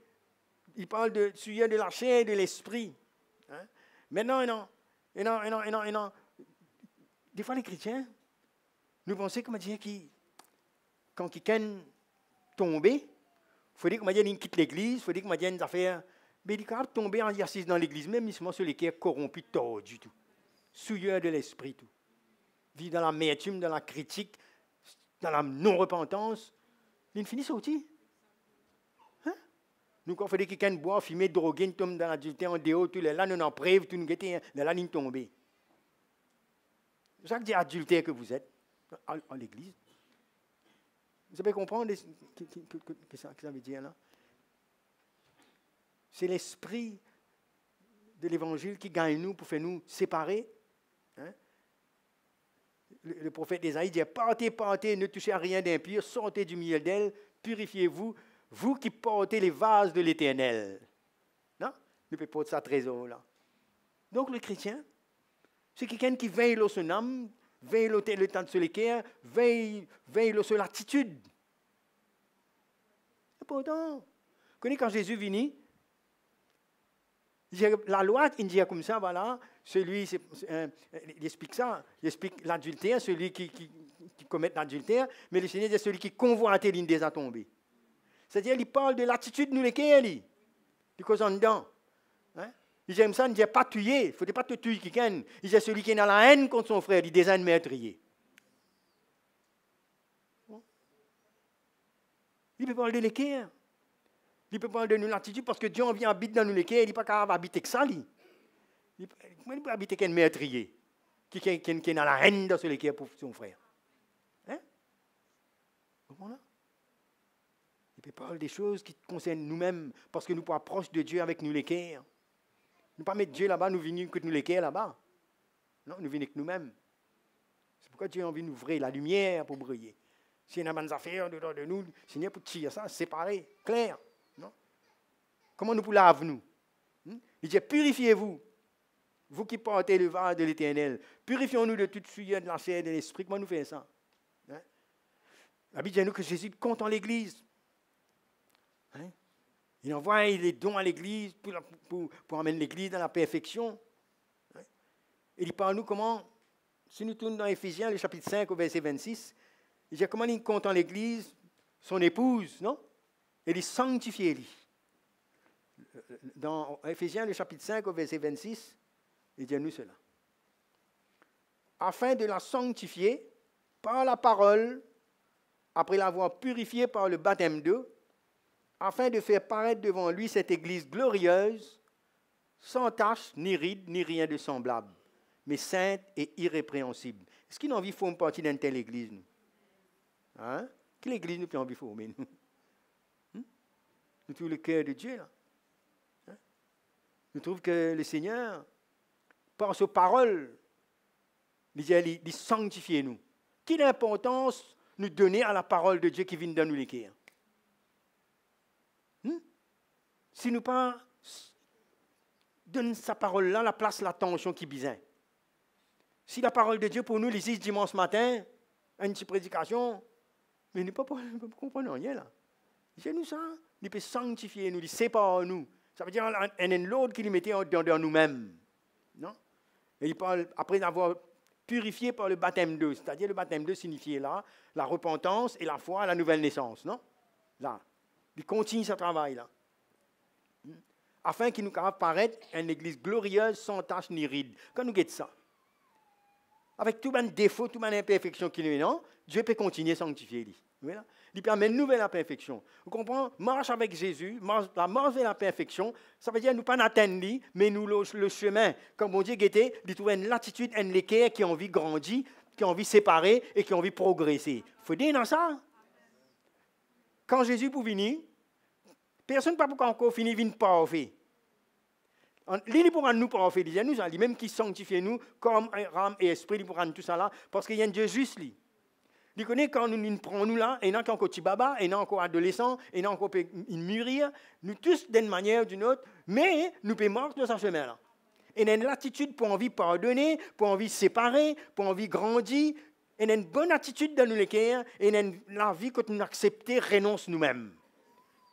il parle de souillure de la chair et de l'esprit. Hein? Maintenant, des fois les chrétiens, nous pensons comme dire quand ils tombent, il faut dire qu'ils quittent l'église, il faut dire qu'ils des affaires. Mais ils sont tombés en exercice dans l'église, même sur les cœurs corrompus, tordus, tout. Souillure de l'esprit, tout. Vivre dans l'amertume, dans la critique, dans la non-repentance. Ils finissent sortis. Hein? Nous, quand on fait des quelqu'un boire, fumer, droguer, nous tombons dans l'adultère en dehors, tous les là, nous en prêvons, tout nous guettons, là, nous tombons. C'est ça que dit adultère que vous êtes, en l'église. Vous savez comprendre ce que ça veut dire là? C'est l'esprit de l'évangile qui gagne nous pour faire nous séparer. Hein? Le prophète Ésaïe dit, partez, ne touchez à rien d'impur, sortez du milieu d'elle, purifiez-vous, vous qui portez les vases de l'Éternel. Non? Ne peut pas ça trésor là. Donc le chrétien, c'est quelqu'un qui veille sur son âme, veille le temps sur les cœurs, veille sur l'attitude. C'est important. Vous connaissez quand Jésus vient, la loi, il dit comme ça, voilà, celui, il explique ça, il explique l'adultère, celui qui commet l'adultère, mais le Seigneur dit celui qui convoite l'une des a tombé. C'est-à-dire, il parle de l'attitude nous les cœurs, il cause en dedans. Hein? Il dit comme ça, il ne dit pas tuer, il ne faut pas te tuer quelqu'un. Il dit celui qui est dans la haine contre son frère, il désigne meurtrier. Il peut parler de l'équerre. Il peut parler de nous l'attitude parce que Dieu en vient habiter dans nous l'équerre, il n'est pas capable d'habiter que ça. Comment il peut habiter qu'un meurtrier qui est dans la haine dans ce l'équerre pour son frère? Hein? Voilà. Il peut parler des choses qui concernent nous-mêmes parce que nous sommes proches de Dieu avec nous l'équerre. Nous ne pas mettre Dieu là-bas, nous venons que nous l'équerre là-bas. Non, nous venons que nous-mêmes. C'est pourquoi Dieu a envie d'ouvrir la lumière pour briller. S'il y a des affaires dedans de nous, Seigneur, pour tirer ça, séparer, clair. Non? Comment nous pouvons laver nous? Il dit, purifiez-vous, vous qui portez le vase de l'Éternel. Purifions-nous de toute souillure de la chair et de l'esprit. Comment nous faisons ça? Hein? La Bible dit nous que Jésus compte en l'Église. Hein? Il envoie les dons à l'Église pour amener l'Église dans la perfection. Hein? Et il parle nous comment, si nous tournons dans Éphésiens, le chapitre 5, au verset 26, il dit comment il compte en l'Église, son épouse, non? Et il sanctifie lui. Dans Éphésiens, le chapitre 5, au verset 26, il dit à nous cela. Afin de la sanctifier par la parole, après l'avoir purifiée par le baptême d'eau, afin de faire paraître devant lui cette Église glorieuse, sans tache, ni ride, ni rien de semblable, mais sainte et irrépréhensible. Est-ce qu'il a envie de faire partie d'une telle église, nous? Hein? Quelle église nous avons envie de former, nous? Nous trouvons le cœur de Dieu, là. Hein? Nous trouvons que le Seigneur, par sa parole, il sanctifie nous. Quelle importance nous donner à la parole de Dieu qui vient dans nous les cœurs? Si nous pas donne sa parole-là, la place, l'attention qui besoin. Si la parole de Dieu pour nous, les 6 dimanche matin, une petite prédication, mais nous ne pouvons pas comprendre rien là. C'est nous ça. Il peut sanctifier nous, il sépare nous. Ça veut dire qu'il y a l'autre qui nous mettait dans nous-mêmes. Non? Et il parle, après avoir purifié par le baptême d'eau, c'est-à-dire le baptême d'eau signifiait là la repentance et la foi à la nouvelle naissance. Non? Là. Il continue ce travail-là. Afin qu'il nous apparaisse une église glorieuse, sans tache ni ride. Quand nous guettons ça, avec tout les défauts, toute les imperfections qu'il nous a, Dieu peut continuer à sanctifier. Il permet une nouvelle imperfection. Vous comprenez? Marche avec Jésus, la marche vers la perfection, ça veut dire nous pas n'atteindre lui, mais nous le chemin. Comme bon Dieu guettait, il trouve une latitude, une équerre qui a envie de grandir, qui a envie de séparer et qui a envie de progresser. Il faut dire dans ça. Quand Jésus pour venir, personne ne peut pas encore finir de parfait. Il pourra nous parfait, il nous a dit, même qui sanctifie nous, comme âme et esprit, il pourra nous tout ça là, parce qu'il y a un Dieu juste lui. Il connaît quand nous prenons nous là, et il y a encore petit baba, et il y a encore adolescent, et il y a encore une mûrir, nous tous d'une manière ou d'une autre, mais nous pouvons marcher dans ce chemin là. Et il y a une attitude pour envie de pardonner, pour envie de séparer, pour envie de grandir, et il y a une bonne attitude dans nous les cœurs, et il y a la vie que nous acceptons, renonce nous-mêmes.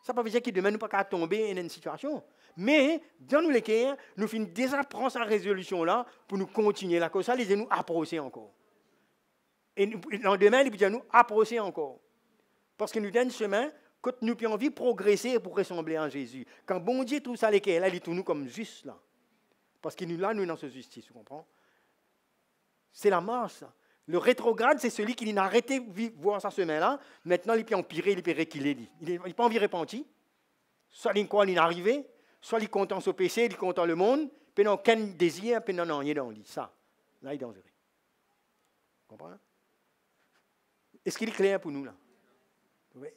Ça ne veut pas dire que demain nous ne pouvons pas tomber dans une situation. Mais, dans nous les cœurs, nous finissons déjà prendre cette résolution-là pour nous continuer. La cause, ça, les nous approcher encore. Et le lendemain, il peut nous approcher encore. Parce que nous donne chemin, quand nous avons envie de progresser pour ressembler à Jésus. Quand bon Dieu trouve ça les cœurs, là, il trouve nous comme juste là. Parce que nous, là, nous, dans ce justice, vous comprenez? C'est la marche, ça. Le rétrograde, c'est celui qui n'a arrêté de voir sa semaine-là. Maintenant, il peut empirer, il peut reculer. Il n'a pas envie de repentir. Soit il croit qu'il est arrivé, soit il est content son péché, il est content le monde, puis il n'a aucun désir, puis il n'a rien dans lui. Ça, là, il est dangereux. Vous comprenez? Est-ce qu'il est clair pour nous, là? Oui.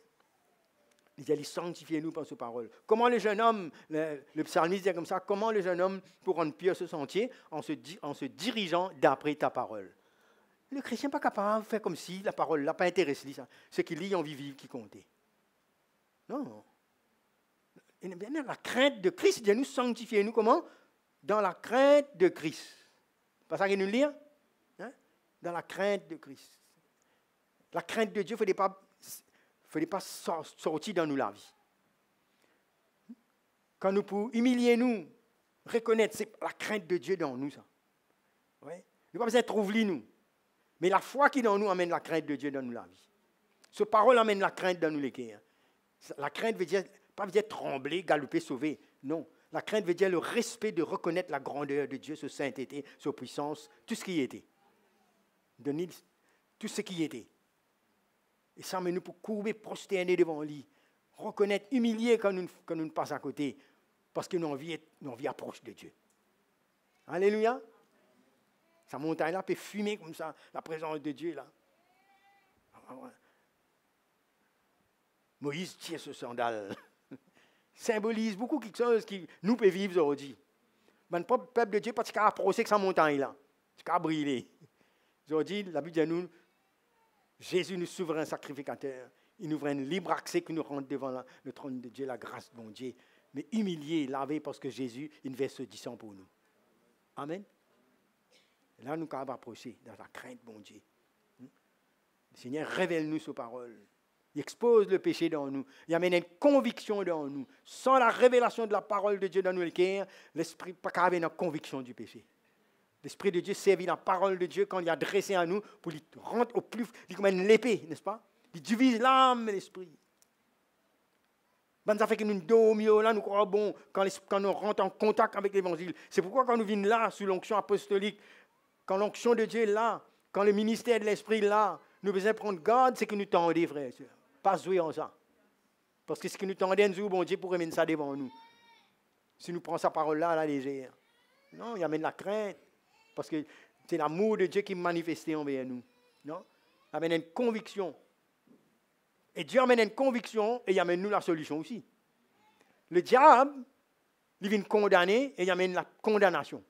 Il dit, sanctifiez-nous par sa parole. Comment le jeune homme, le psalmiste dit comme ça, comment le jeune homme peut rendre pur ce sentier en se dirigeant d'après ta parole? Le chrétien n'est pas capable de faire comme si la parole n'a pas intéressé. Ce qu'il lit, envie vivre qui comptait. Non. Et bien, la crainte de Christ, il dit nous sanctifier. Nous comment? Dans la crainte de Christ. C'est pas ça qu'il nous lit? Hein? Dans la crainte de Christ. La crainte de Dieu, il ne fallait pas sortir dans nous la vie. Quand nous pouvons humilier nous, reconnaître, c'est la crainte de Dieu dans nous. Ça. Ouais? Nous ne pas besoin de trouver nous. Mais la foi qui dans nous amène la crainte de Dieu dans nous la vie. Ce parole amène la crainte dans nous les cœurs. La crainte veut dire, pas veut dire trembler, galoper, sauver. Non. La crainte veut dire le respect de reconnaître la grandeur de Dieu, sa sainteté, sa puissance, tout ce qui était. Donner tout ce qui était. Et ça amène nous pour courber, prosterner devant lui. Reconnaître, humilier quand nous passons à côté. Parce que nous envie approche de Dieu. Alléluia. Sa montagne-là peut fumer comme ça, la présence de Dieu là. Moïse tire ce sandal. Symbolise beaucoup quelque chose qui nous peut vivre aujourd'hui. Le peuple de Dieu, parce qu'il a approché sa montagne-là. Il a brillé. Aujourd'hui, la Bible dit à nous, Jésus, nous souverain sacrificateur, il nous ouvre un libre accès que nous rentre devant le trône de Dieu, la grâce de mon Dieu. Mais humilié, lavé, parce que Jésus, il verse ce sang pour nous. Amen. Et là, nous pouvons approcher dans la crainte, mon Dieu. Le Seigneur révèle-nous sa parole. Il expose le péché dans nous. Il amène une conviction dans nous. Sans la révélation de la parole de Dieu dans nous, l'Esprit n'a pas une conviction du péché. L'Esprit de Dieu servit la parole de Dieu quand il est adressé à nous pour lui rendre au plus, il comme une épée, n'est-ce pas? Il divise l'âme et l'esprit. Ça fait que nous dormions là, nous croyons bon quand nous rentrons en contact avec l'Évangile. C'est pourquoi quand nous venons là, sous l'onction apostolique, quand l'onction de Dieu est là, quand le ministère de l'Esprit est là, nous devons prendre garde, c'est que nous tendons, frères et sœurs. Pas jouer en ça. Parce que ce que nous tendons, nous, bon Dieu, pour remettre ça devant nous. Si nous prenons sa parole-là à la légère. Non, il amène la crainte. Parce que C'est l'amour de Dieu qui est manifesté envers nous. Non? Il amène une conviction. Et Dieu amène une conviction et il amène nous la solution aussi. Le diable, il vient condamner et il amène la condamnation.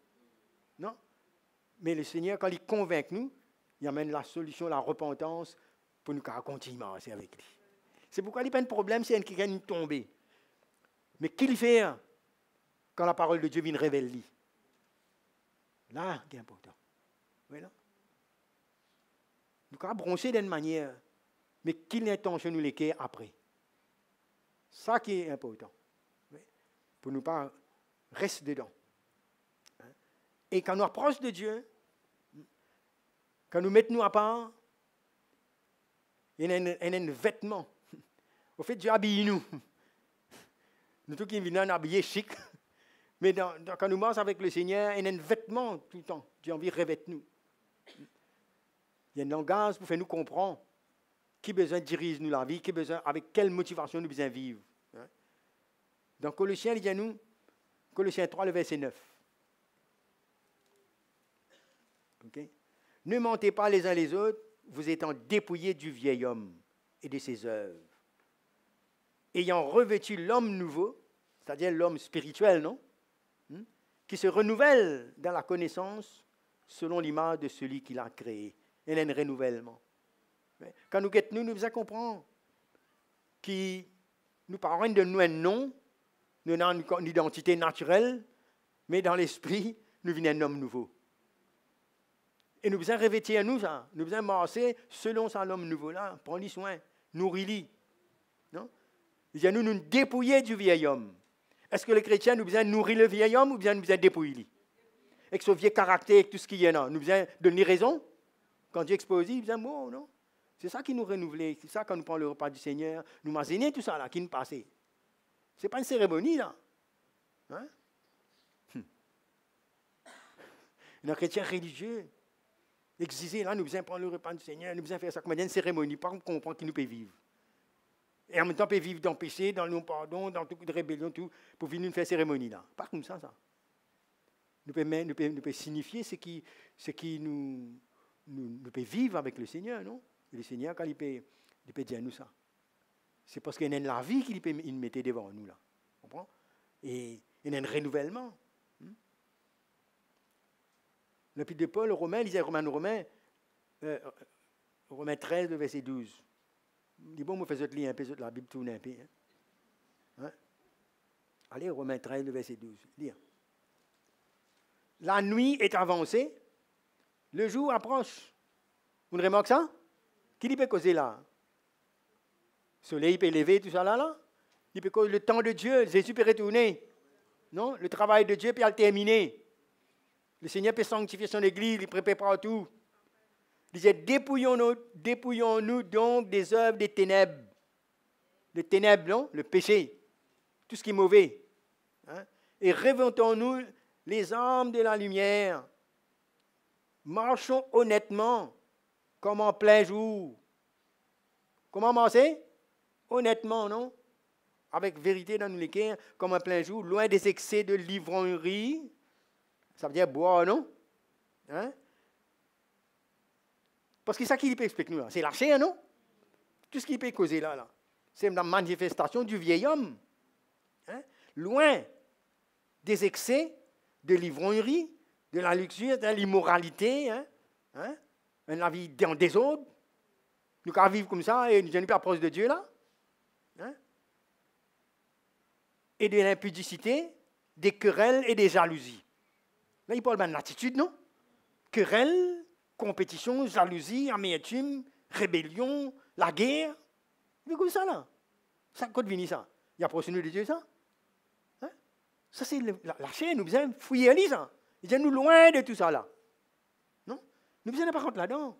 Non? Mais le Seigneur, quand il convainc nous, il amène la solution, la repentance pour nous continuer à avancer avec lui. C'est pourquoi il n'y a pas de problème si quelqu'un est tombé. Mais qu'il fait quand la parole de Dieu vient révéler lui? Là, c'est important. Voilà. Nous avons broncher d'une manière, mais qu'il intention nous les après. Ça qui est important. Pour ne pas rester dedans. Et quand nous approchons de Dieu, quand nous mettons à part, il y a un vêtement. Au fait, Dieu habille nous. Nous tous qui venons habillés chic. Mais quand nous marchons avec le Seigneur, il y a un vêtement tout le temps. Dieu a envie de revêtir nous. Il y a un langage pour faire nous comprendre qui besoin de diriger nous la vie, qui besoin, avec quelle motivation nous besoin vivre. Dans Colossiens, il dit à nous, Colossiens 3, le verset 9. Okay? Ne mentez pas les uns les autres, vous étant dépouillés du vieil homme et de ses œuvres. Ayant revêtu l'homme nouveau, c'est-à-dire l'homme spirituel, non? Qui se renouvelle dans la connaissance selon l'image de celui qui l'a créé. Il y a un renouvellement. Quand nous guettons, nous devons comprendre qui nous parlons de nous un nom, nous avons une identité naturelle, mais dans l'esprit, nous venons un homme nouveau. Et nous devons revêtir nous ça. Nous devons marcher selon ça l'homme nouveau là. Prends-lui soin, nourris-lui. Non? Il dit à nous dépouiller du vieil homme. Est-ce que les chrétiens, nous devons nourrir le vieil homme ou bien nous devons dépouiller lui? Avec ce vieux caractère, avec tout ce qu'il y a là, nous devons donner raison? Quand Dieu expose, il dit bon, non? C'est ça qui nous renouvelle. C'est ça quand nous prenons le repas du Seigneur. Nous mazinons tout ça là, qui nous passe. Ce n'est pas une cérémonie là. Hein? Un chrétien religieux, exigé là, nous devons prendre le repas du Seigneur, nous devons faire ça comme une cérémonie, pas qu'on comprend qu'il nous peut vivre. Et en même temps, on peut vivre dans le péché, dans le non-pardon, dans toute rébellion, tout, pour venir nous faire cérémonie là. Pas comme ça. Nous pouvons signifier ce qui nous peut vivre avec le Seigneur, non? Et le Seigneur, quand il peut dire nous ça, c'est parce qu'il y a la vie qu'il peut nous mettre devant nous là. Vous comprenez? Et il y a un renouvellement. L'épître de Paul aux Romains, il disait Romains 13, le verset 12. Il dit bon, moi, fais lire un peu la Bible, tourne un peu. Hein? Allez, Romains 13, le verset 12. Lire. La nuit est avancée, le jour approche. Vous ne remarquez ça? Qui peut causer là? Le soleil peut lever, tout ça là? Il peut causer le temps de Dieu, Jésus peut retourner. Non? Le travail de Dieu peut le terminer. Le Seigneur peut sanctifier son Église, il prépare tout. Il disait, dépouillons-nous donc des œuvres des ténèbres. Les ténèbres, non? Le péché, tout ce qui est mauvais. Hein? Et revêtons-nous les armes de la lumière. Marchons honnêtement, comme en plein jour. Comment marcher? Honnêtement, non? Avec vérité dans nos cœurs, comme en plein jour, loin des excès de l'ivrognerie. Ça veut dire boire, non? Hein? Parce que c'est ça qu'il peut expliquer nous. C'est la chair, non? Tout ce qu'il peut causer là. C'est la manifestation du vieil homme. Hein? Loin des excès de l'ivrognerie, de la luxure, de l'immoralité, hein? Hein? La vie dans des autres. Nous allons vivre comme ça et nous n'allons pas approcher de Dieu là. Hein? Et de l'impudicité, des querelles et des jalousies. Là, il parle d'une attitude, non? Querelle, compétition, jalousie, amertume, rébellion, la guerre. C'est comme ça, là. Ça, quand vient ça? Il y a procédure de Dieu, ça? Hein? Ça, c'est la chair, nous besoin fouiller ça. Il dit, nous loin de tout ça, là. Non? Nous besoin de pas rentrer là-dedans.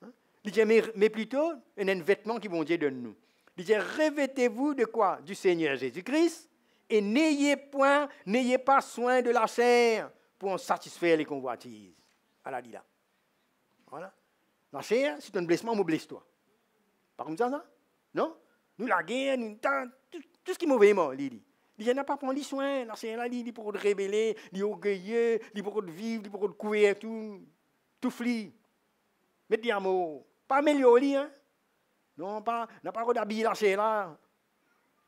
Hein? Il dit, mais plutôt, il y a un vêtement qui bon Dieu donne nous. Il dit, revêtez-vous de quoi? Du Seigneur Jésus-Christ, et n'ayez pas soin de la chair, pour en satisfaire les convoitises. Elle a dit là. Voilà. La chair, si tu as un blessement, blesse-toi. Pas comme ça? Non? Nous, la guerre, tout ce qui est mauvais, il dit. Il n'a pas prendre soin. La chair, il dit pour te rébeller, il est orgueilleux, il pour te vivre, il pour te couvrir, tout. tout fli, mettre des amours, pas améliorer, hein? Non, pas d'habiller là, là.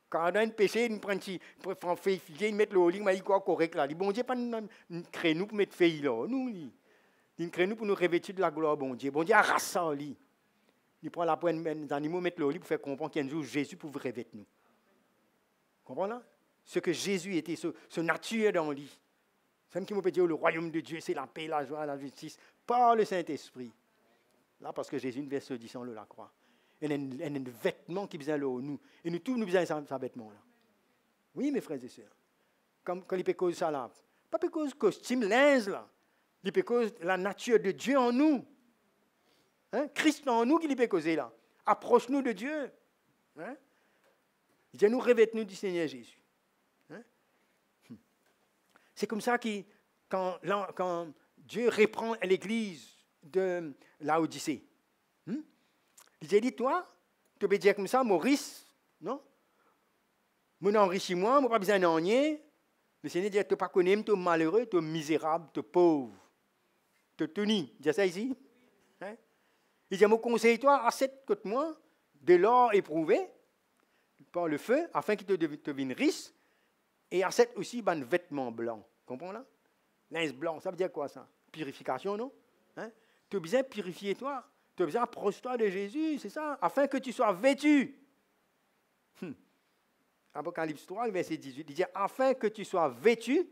Quand on a un péché, on prend un feuille figuier, on met le lit, il quoi correct là. Bon Dieu, pas une créneau pour mettre feuille là. Nous, une créneau pour nous revêtir de la gloire, bon Dieu. Bon Dieu, arrache ça au lit. Il prend la pointe des animaux, mettre le lit pour faire comprendre qu'il y a un jour Jésus pour vous revêtir nous. Comprenez là? Ce que Jésus était, ce nature dans le lit. C'est qui me peut dire le royaume de Dieu, c'est la paix, la joie, la justice, par le Saint-Esprit. Là, parce que Jésus, une verset 10 le la croix. Il y a un vêtement qui vient là nous. Et nous tous, nous besoin de ce vêtement là. Oui, mes frères et sœurs. Comme quand il peut cause ça là. Pas cause costume, linge là. Il peut cause la nature de Dieu en nous. Hein? Christ en nous qui peut causer là. Approche-nous de Dieu. Hein? Il dit nous revêtons-nous du Seigneur Jésus. Hein? C'est comme ça que quand Dieu reprend l'église de Laodicée, il a dit, toi, tu peux dire comme ça, Maurice, non? Mon enrichi moi, moi pas besoin d'en rien. Le Seigneur dit, tu n'es pas connu, tu es malheureux, tu es misérable, tu es pauvre. Tu es tuni. Il dit ça ici? Hein? Il dit, moi conseille toi, achète contre moi de l'or éprouvé par le feu, afin qu'il te devienne riche, et achète aussi un vêtement blanc. Comprends là? Linge blanc, ça veut dire quoi ça? Purification, non? Hein? Tu as besoin de purifier toi. Tu as besoin d'approcher-toi de Jésus, c'est ça, afin que tu sois vêtu. Apocalypse 3, verset 18, il dit, afin que tu sois vêtu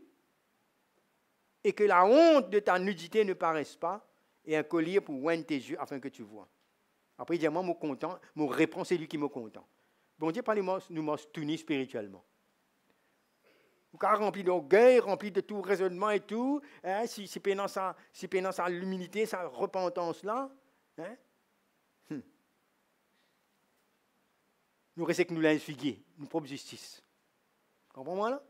et que la honte de ta nudité ne paraisse pas, et un collier pour oindre tes yeux afin que tu vois. Après, il dit, moi, je suis content, mon réponse, c'est lui qui est content. Bon Dieu, pas nous m'a tunis spirituellement. Vous êtes rempli d'orgueil, rempli de tout raisonnement et tout, hein, si pendant sa l'humilité, sa repentance-là, hein? Nous restons que nous l'avons figué, nous propre justice. Comprenez-moi là?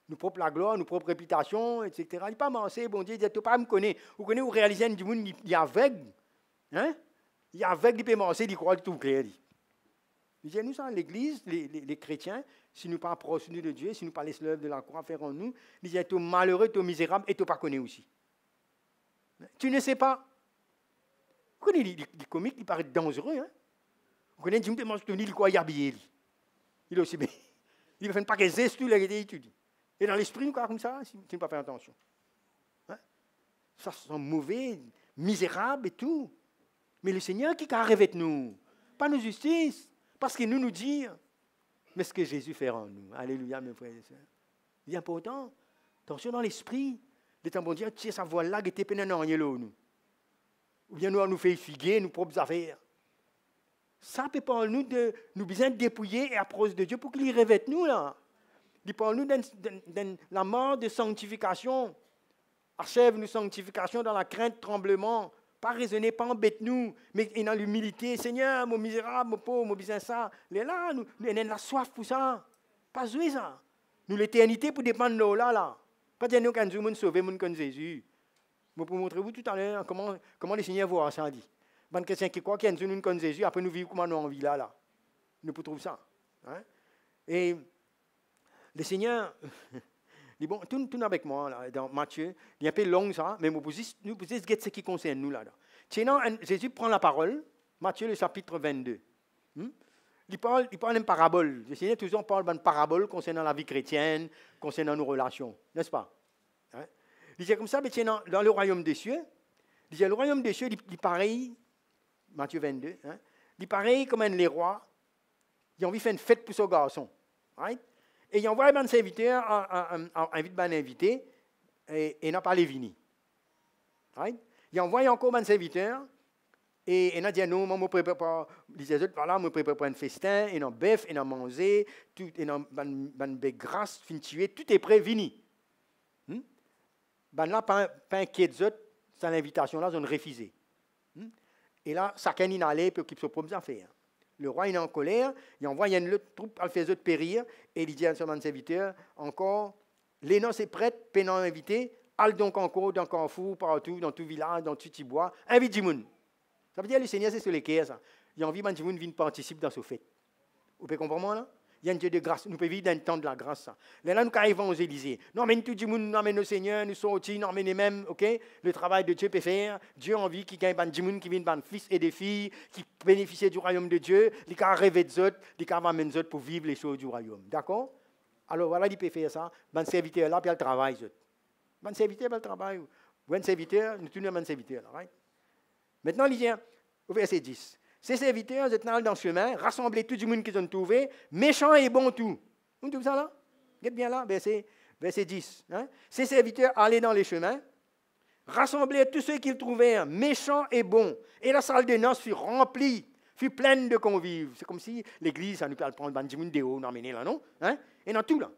Nous propre la gloire, nous propre réputation, etc. Il n'est pas mancé, bon Dieu, il dit, tu ne pas me connaître. Vous connaissez, vous réalisez du monde, il est aveugle. Hein? Il est aveugle, il peut mancer, il croit tout clair. Il dit, nous, ça, l'Église, les chrétiens, si nous ne pas approchons de Dieu, si nous ne pas laissons l'œuvre de la croix faire en nous, il dit, tu es malheureux, tu es misérable et tu ne pas connais aussi. Tu ne sais pas. Vous connaissez les comiques, ils paraissent dangereux. Hein? Vous connaissez, Dieu me dit, il croit y habiller. Il est aussi bien. Il ne fait pas que gestes, tout, il étudie. Et dans l'esprit, nous, comme ça, si tu ne pas faire attention. Hein? Ça, sont mauvais, misérables et tout. Mais le Seigneur qui a rêvé de nous, pas nos justices, parce qu'il nous dit, mais ce que Jésus fait en nous. Alléluia, mes frères et sœurs. Il est important. Attention dans l'esprit. Les temps bon Dieu, tu sais, sa voix là, qui était pénètre dans rien nous. Ou bien nous fait figuer nos propres affaires. Ça peut parler nous de nous besoin de dépouiller et approcher de Dieu pour qu'il revête nous là. Il parle nous de la mort de sanctification. Achève nous sanctification dans la crainte, tremblement. Pas raisonner, pas embêter nous, mais dans l'humilité. Seigneur, mon misérable, mon pauvre, mon besoin ça. Là, nous avons la soif pour ça. Pas jouer ça. Nous l'éternité pour dépendre de nous là. Pas dire nous quand nous sauver mon comme Jésus. Je vais vous montrer vous tout à l'heure comment le Seigneur voit ça dit. Ban chrétien qui croit qu'il y a une comme Jésus, après nous vivons comment nous en vie là. Nous pouvons trouver ça. Hein? Et le Seigneur, dit bon, tout avec moi là, dans Matthieu, il est un peu long ça, mais nous pouvons ce qui concerne nous là. Sinon, Jésus prend la parole, Matthieu le chapitre 22. Il parle d'une parabole. Le Seigneur toujours parle d'une parabole concernant la vie chrétienne, concernant nos relations, n'est-ce pas? Hein? Il dit comme ça, mais dans le royaume des cieux, il dit le royaume des cieux, il est pareil, Matthieu 22, hein? Il est pareil comme les rois, ils ont envie de faire une fête pour ce garçon. Right? Et il envoie un serviteur, invite un invité, et n'a pas les vini. Right? Il envoie encore un serviteur, et il a dit non, moi, je prépare pas, les autres, voilà, je prépare pas un festin, et un bœuf, et un manger, tout, et un bec grasse, fin tuer, tout est prêt, vini. Ben là, pas inquiet des autres, c'est l'invitation là, ils ont refusé. Et là, chacun y allait pour qu'il se propre affaires. Le roi il est en colère, il envoie une troupe à faire autres périr, et il dit à son serviteur, encore, les noces est prête, pénant invité, allez donc encore dans Carrefour, partout, dans tout village, dans tout petit bois, invite du monde. Ça veut dire que le Seigneur, c'est sur les quais, ça. Il a envie que du monde vienne participer dans ce fête. Vous pouvez comprendre là? Il y a un Dieu de grâce. Nous pouvons vivre dans le temps de la grâce. Ça. Là, nous pouvons évangéliser. Nous emmènons tout le monde, nous emmènons le Seigneur, nous sortis, nous emmènons même, ok? Le travail de Dieu peut faire. Dieu a envie qu'il y ait des gens qui viennent, des fils et des filles, qui bénéficient du royaume de Dieu, qui ont rêvé des autres, qui ont amené des autres pour vivre les choses du royaume. D'accord? Alors voilà, il peut faire ça. Ben serviteur là, puis il travaille. Ben serviteur, il travaille. Ben serviteur, nous tournons ben serviteur là, right? Maintenant, il vient au verset 10. Ces serviteurs étaient dans le chemin, rassembler tout le monde qu'ils ont trouvé, méchants et bons tout. Vous trouvez ça là? Regardez bien là, verset 10. Hein? Ces serviteurs allaient dans les chemins, rassembler tous ceux qu'ils trouvèrent, méchants et bons. Et la salle de noces fut remplie, fut pleine de convives. C'est comme si l'église, ça nous peut prendre Benjamin Déo, nous emmener là, non? Hein? Et dans tout là.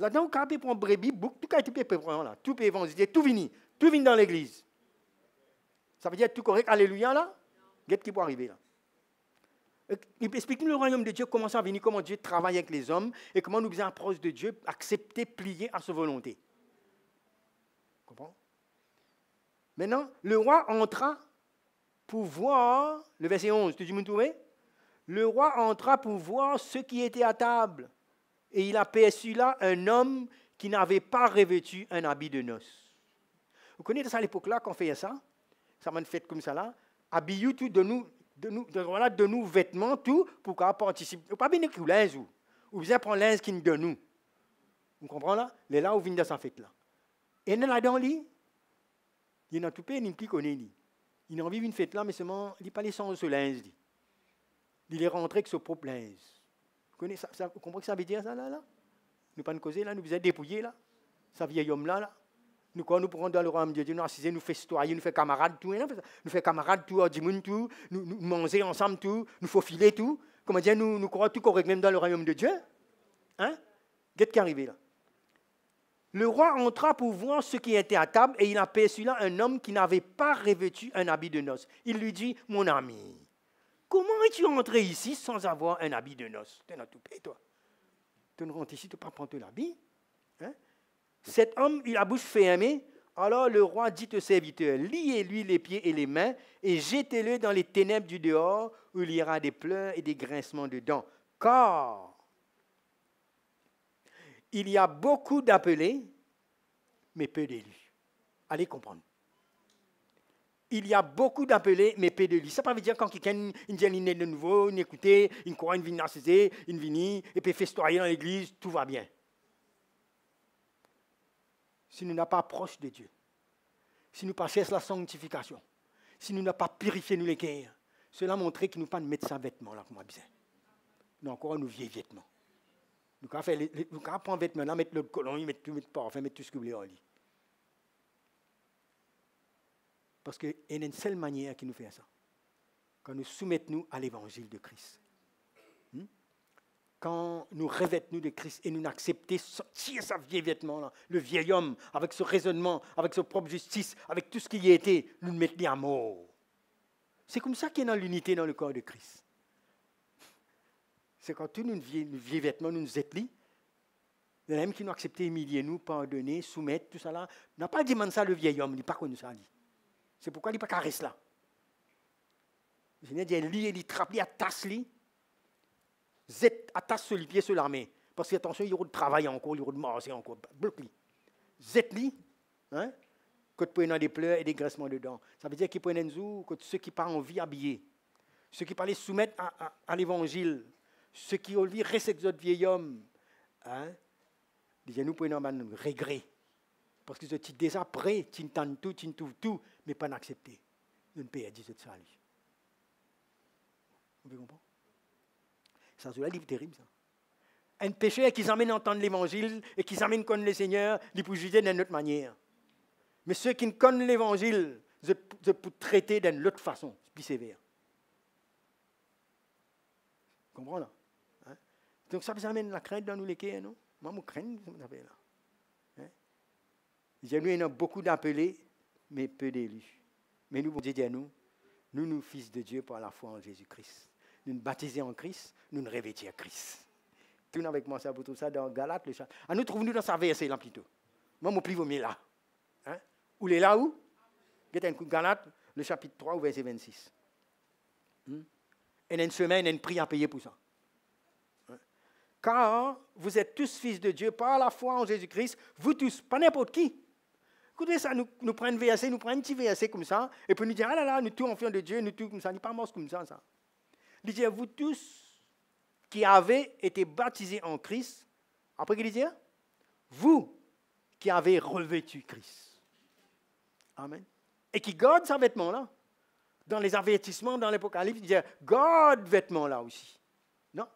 Là-dedans, on peut prendre brebis, bouc, tout a été prendre là. Tout peut évangéliser, tout vini dans l'église. Ça veut dire tout correct, alléluia là? Qu'est-ce qui peut arriver là? Il explique nous le royaume de Dieu, comment ça venir, comment Dieu travaille avec les hommes et comment nous faisons approche de Dieu, accepter, plier à sa volonté. Comprends? Maintenant, le roi entra pour voir, le verset 11, tu me trouves? Le roi entra pour voir ceux qui étaient à table et il aperçut là un homme qui n'avait pas revêtu un habit de noces. Vous connaissez ça à l'époque-là, quand on fait ça? Ça m'a fait comme ça là. Habillez tout de nous vêtements, tout, pour qu'on participe. Pas bien que linge ou bien prendre linge qui nous donne nous. Vous comprenez là? Les là où vient de sa fête là. Et là-dedans, il y a tout pays, il n'y connaît ni. Il a envie d'une fête là, mais seulement, il n'est pas les sans ce linge. Il est rentré avec son propre linge. Vous comprenez ce que ça veut dire ça là? Nous pas nous causer là, nous vous êtes dépouillés là. Ça vieil homme là. Nous, quand nous prenons dans le royaume de Dieu, nous assisons, nous faisons citoyens, nous faisons camarades, tout. Nous faisons camarades, tout, tout, nous mangeons ensemble, tout, nous faufiler, tout. Comment dire, nous croyons tout correct, même dans le royaume de Dieu. Hein? Qu'est-ce qui est arrivé là? Le roi entra pour voir ceux qui étaient à table et il aperçut là un homme qui n'avait pas revêtu un habit de noces. Il lui dit, mon ami, comment es-tu entré ici sans avoir un habit de noces? Tu es dans tout pays, toi. Tu ne rentres ici, tu ne peux pas prendre l'habit. Hein? Cet homme, il a la bouche fermée. Alors le roi dit aux serviteurs, liez-lui les pieds et les mains et jetez-le dans les ténèbres du dehors où il y aura des pleurs et des grincements de dents. Car il y a beaucoup d'appelés, mais peu d'élus. Allez comprendre. Il y a beaucoup d'appelés, mais peu d'élus. Ça ne veut pas dire quand quelqu'un vient de nouveau, il écoute, il croit, il vient narciser, il vient, et puis festoyer dans l'église, tout va bien. Si nous n'avons pas approche de Dieu, si nous ne pas cherchons la sanctification, si nous n'avons pas purifié nous les cœurs, cela montre que nous ne pas mettre ça vêtements là comme besoin. Nous encore nous vieux vêtements. Nous pouvons prendre vêtements là, mettre le colon, mettre tout, mettre parfum, mettre tout ce que vous voulez en lui. Parce qu'il y a une seule manière qui nous fait ça. Quand nous soumettons à l'évangile de Christ. Quand nous revêtons de Christ et nous acceptons sortir ce vieil vêtement-là, le vieil homme, avec ce raisonnement, avec sa propre justice, avec tout ce qui y a été, nous le mettons à mort. C'est comme ça qu'il y a dans l'unité dans le corps de Christ. C'est quand tous nos vieux vêtements, nous nous êtes les mêmes qui nous acceptent, humilier nous, pardonner, soumettre, tout ça là. On n'a pas dit ça le vieil homme, il n'a pas connu ça. C'est pourquoi il n'a pas caresse là. Le Seigneur dit, il trappe, il attache, Z attache sur les pieds sur l'armée. Parce que attention, il y aura de travail encore, il y aura de marcher encore. Bloque-li. Z-li, hein? Que tu prends des pleurs et des graissements dedans. Ça veut dire qu'ils prennent un jour, que ceux qui partent en vie habillés, ceux qui parlent soumettre à l'évangile, ceux qui ont envie rester avec d'autres vieil hommes, hein? Déjà, nous prenons un regret. Parce que tu es déjà prêt, tu entends tout, tu trouves tout, mais pas accepté. Nous ne pouvons pas dire ça. Vous comprenez? Ça, c'est un livre terrible, ça. Un pécheur qui s'amène à entendre l'évangile et qui s'amène à connaître le Seigneur, il peut juger d'une autre manière. Mais ceux qui ne connaissent l'évangile, je peux traiter d'une autre façon, plus sévère. Vous comprenez là? Hein? Donc ça amène la crainte dans nous les cœurs, non? Moi, je crains, ça m'appelle là. Hein? J'ai nous, il y a beaucoup d'appelés, mais peu d'élus. Mais nous, bon Dieu, nous, fils de Dieu par la foi en Jésus-Christ. Nous nous baptisons en Christ, nous nous revêtons en Christ. Tourne avec moi ça pour tout ça dans Galates, le chapitre. Ah, nous trouvons-nous dans sa verset là plutôt. Moi, mon pli vaut mieux là. Hein? Où est là où? Galates, le chapitre 3, au verset 26. Il y a une semaine, il y a une prix à payer pour ça. Hein? car vous êtes tous fils de Dieu par la foi en Jésus-Christ, vous tous, pas n'importe qui. Écoutez ça, nous prenons un verset, nous prenons un petit verset comme ça, et puis nous disons, ah là là, nous tous enfants de Dieu, nous tous comme ça, n'est pas mort comme ça. Il dit, vous tous qui avez été baptisés en Christ, après qu'il dit, vous qui avez revêtu Christ. Amen. Et qui garde ce vêtement-là. Dans les avertissements, dans l'Apocalypse, il dit, garde vêtement-là aussi. Non,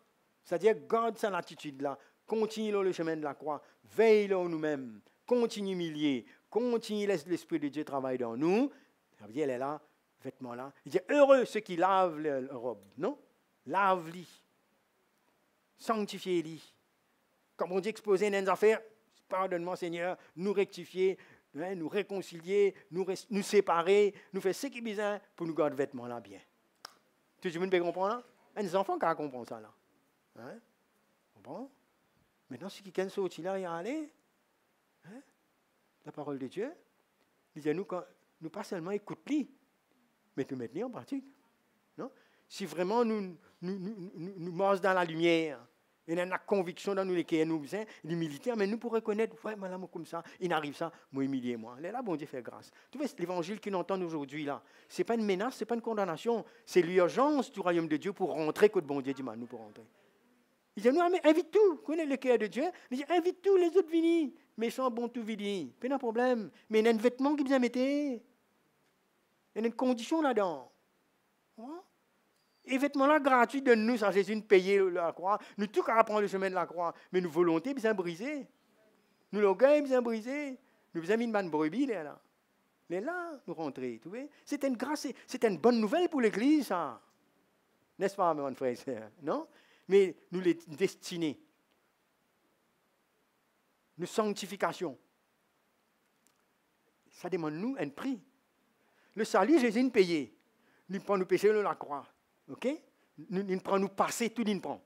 c'est-à-dire, garde cette attitude-là. Continue le chemin de la croix. Veille en nous-mêmes. Continue humilier. Continue, laisse l'Esprit de Dieu travailler dans nous. Ça veut dire, elle est là, vêtement-là. Il dit, heureux ceux qui lavent leur robe. Non? Lave-les. Sanctifie-les. Comme on dit, exposer dans les affaires, pardonne-moi Seigneur, nous rectifier, nous réconcilier, nous séparer, nous faire ce qui est besoin pour nous garder vêtements là bien. Tout le monde peut comprendre? Les enfants qui comprennent ça là. Hein? Bon. Maintenant, si quelqu'un sorti là et aller, hein? La parole de Dieu, il dit nous pas seulement écouter, mais nous mettre en pratique. Non? Si vraiment nous marchons dans la lumière, et dans la conviction dans nous lesquels nous sommes, l'humilité, mais nous pourrons reconnaître, ouais, madame, comme ça, il arrive ça, moi humilier moi. Là, bon Dieu fait grâce. Tu vois, l'évangile qu'ils entendent aujourd'hui, là, ce n'est pas une menace, ce n'est pas une condamnation, c'est l'urgence du royaume de Dieu pour rentrer, que le bon Dieu dit, nous pour rentrer. Il dit, nous, invite tout, connais le cœur de Dieu, il dit, invite tous les autres venir, méchants, bon, tout venir, pas de problème, mais il y a un vêtement qui vous a mis, il y a une condition là-dedans. Ouais. Et vêtements-là gratuits de nous, sans Jésus, nous payer la croix. Nous tous qu'à prendre le chemin de la croix. Mais nous volonté, bien brisée. Nous l'orgueil, bien brisé. Nous avons mis une bonne brebis, là. Mais là, nous rentrons. C'est une grâce, c'est une bonne nouvelle pour l'Église, ça. N'est-ce pas, mon frère et sœur? Non? Mais nous les destinés. Nos sanctifications. Ça demande nous un prix. Le salut, Jésus nous paye. Nous prenons nous pécher la croix. OK? Nous prenons nous passer, tout nous prend.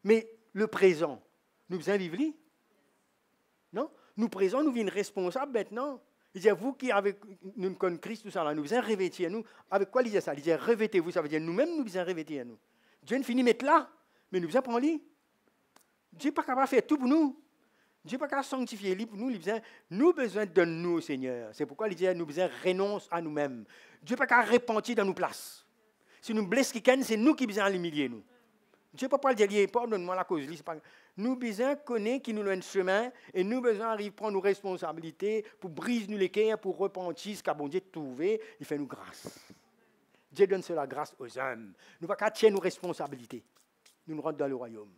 Mais le présent, nous faisons vivre. Non? Nous présent, nous sommes responsables maintenant. Il dit, vous qui avez nous connaissons Christ, tout ça, là, nous faisons revêtir nous. Avec quoi il dit ça? Il dit, revêtez-vous, ça veut dire nous-mêmes, nous faisons revêtir nous. Dieu ne finit mettre là, mais nous faisons prendre lui. Dieu n'est pas capable de faire tout pour nous. Dieu n'est pas capable de sanctifier lui pour nous. Nous besoin de nous au Seigneur. C'est pourquoi il dit, nous besoin renonce à nous-mêmes. Dieu n'est pas capable de repentir dans nos places. Si nous blessons quelqu'un, c'est nous qui besoin l'humilier nous. Dieu ne peut pas dire, pardonne-moi la cause. Nous besoin connaître qui nous donne un chemin et nous besoin arriver prendre nos responsabilités pour briser nous les cœurs, pour repentir ce qu'a bon Dieu trouvé. Il fait nous grâce. Dieu donne cela grâce aux hommes. Nous ne pouvons pas tenir nos responsabilités. Nous nous rentrons dans le royaume.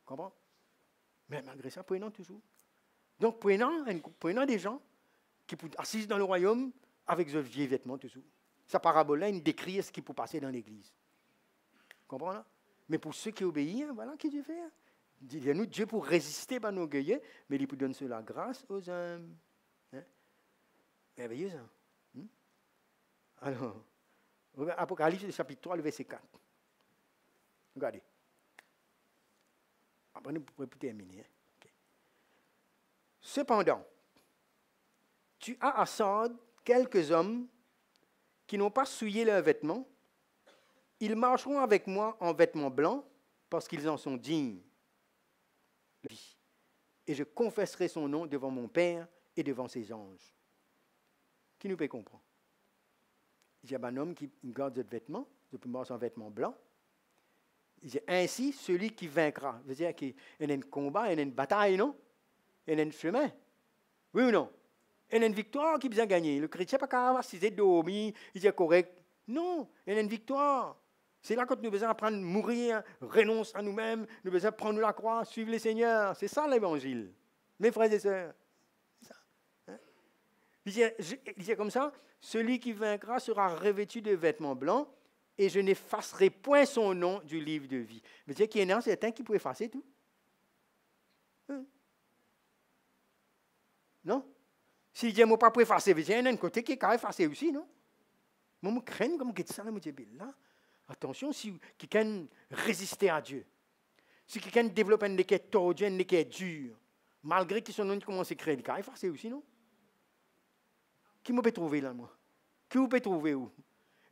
Comprends? Mais malgré ça, prenons toujours. Donc, prenons des gens qui sont assis dans le royaume avec leurs vieux vêtements toujours. Sa parabole-là, il décrit ce qui peut passer dans l'église. Comprenez? Mais pour ceux qui obéissent, voilà ce que Dieu fait. Dis-nous, Dieu pour résister à nos orgueilleux, mais il peut donner la grâce aux hommes. Hein? Merveilleux, ça. Alors, Apocalypse chapitre 3, le verset 4. Regardez. Après, nous pourrons terminer. Hein? Okay. Cependant, tu as à Sardes quelques hommes qui n'ont pas souillé leurs vêtements. Ils marcheront avec moi en vêtements blancs parce qu'ils en sont dignes. Et je confesserai son nom devant mon Père et devant ses anges. Qui nous peut comprendre? Il y a un homme qui garde ce vêtement, je peux marcher en vêtements blancs. Il dit, ainsi, celui qui vaincra. Ça veut dire qu'il y a un combat, il y a une bataille, non? Il y a un chemin. Oui ou non? Il y a une victoire qui vient gagner. Le chrétien n'est pas capable de dormir, il est correct. Non, il y a une victoire. C'est là que nous devons apprendre à mourir, renoncer à nous-mêmes, nous devons prendre la croix, suivre le Seigneur. C'est ça l'évangile. Mes frères et sœurs. Ça, hein? Il dit comme ça, celui qui vaincra sera revêtu de vêtements blancs et je n'effacerai point son nom du livre de vie. Mais dire qu'il y en a certains qui peuvent effacer tout. Hein? Non? S'il dit, moi, pas pour effacer, il y a un côté qui est capable d'effacer aussi, non? Moi, je crains comme que ça, là. Attention, si quelqu'un résiste à Dieu, si quelqu'un développe un cœur tordu, un cœur dur, malgré que son nom commence à créer, il est capable d'effacer aussi, non? Qui me peut trouver là, moi? Qui vous peut trouver où?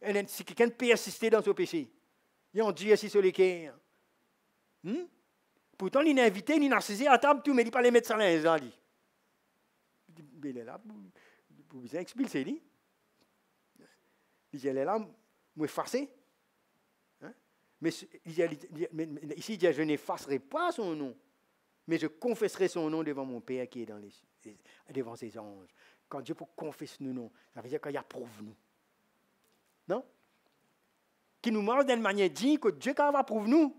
Et si quelqu'un persiste dans son péché, il y a un Dieu assis sur les cœurs. Pourtant, il est invité, il est saisi à table, tout, mais il ne pas les mettre ça là, il dit. Il est là pour vous expulser, il dit. Il est là, moi effacer. Hein? Mais ici, il dit, je n'effacerai pas son nom, mais je confesserai son nom devant mon Père qui est dans les cieux, devant ses anges. Quand Dieu confesse nos noms, ça veut dire qu'il approuve nous. Non? Qui nous mange d'une manière digne, que Dieu approuve nous.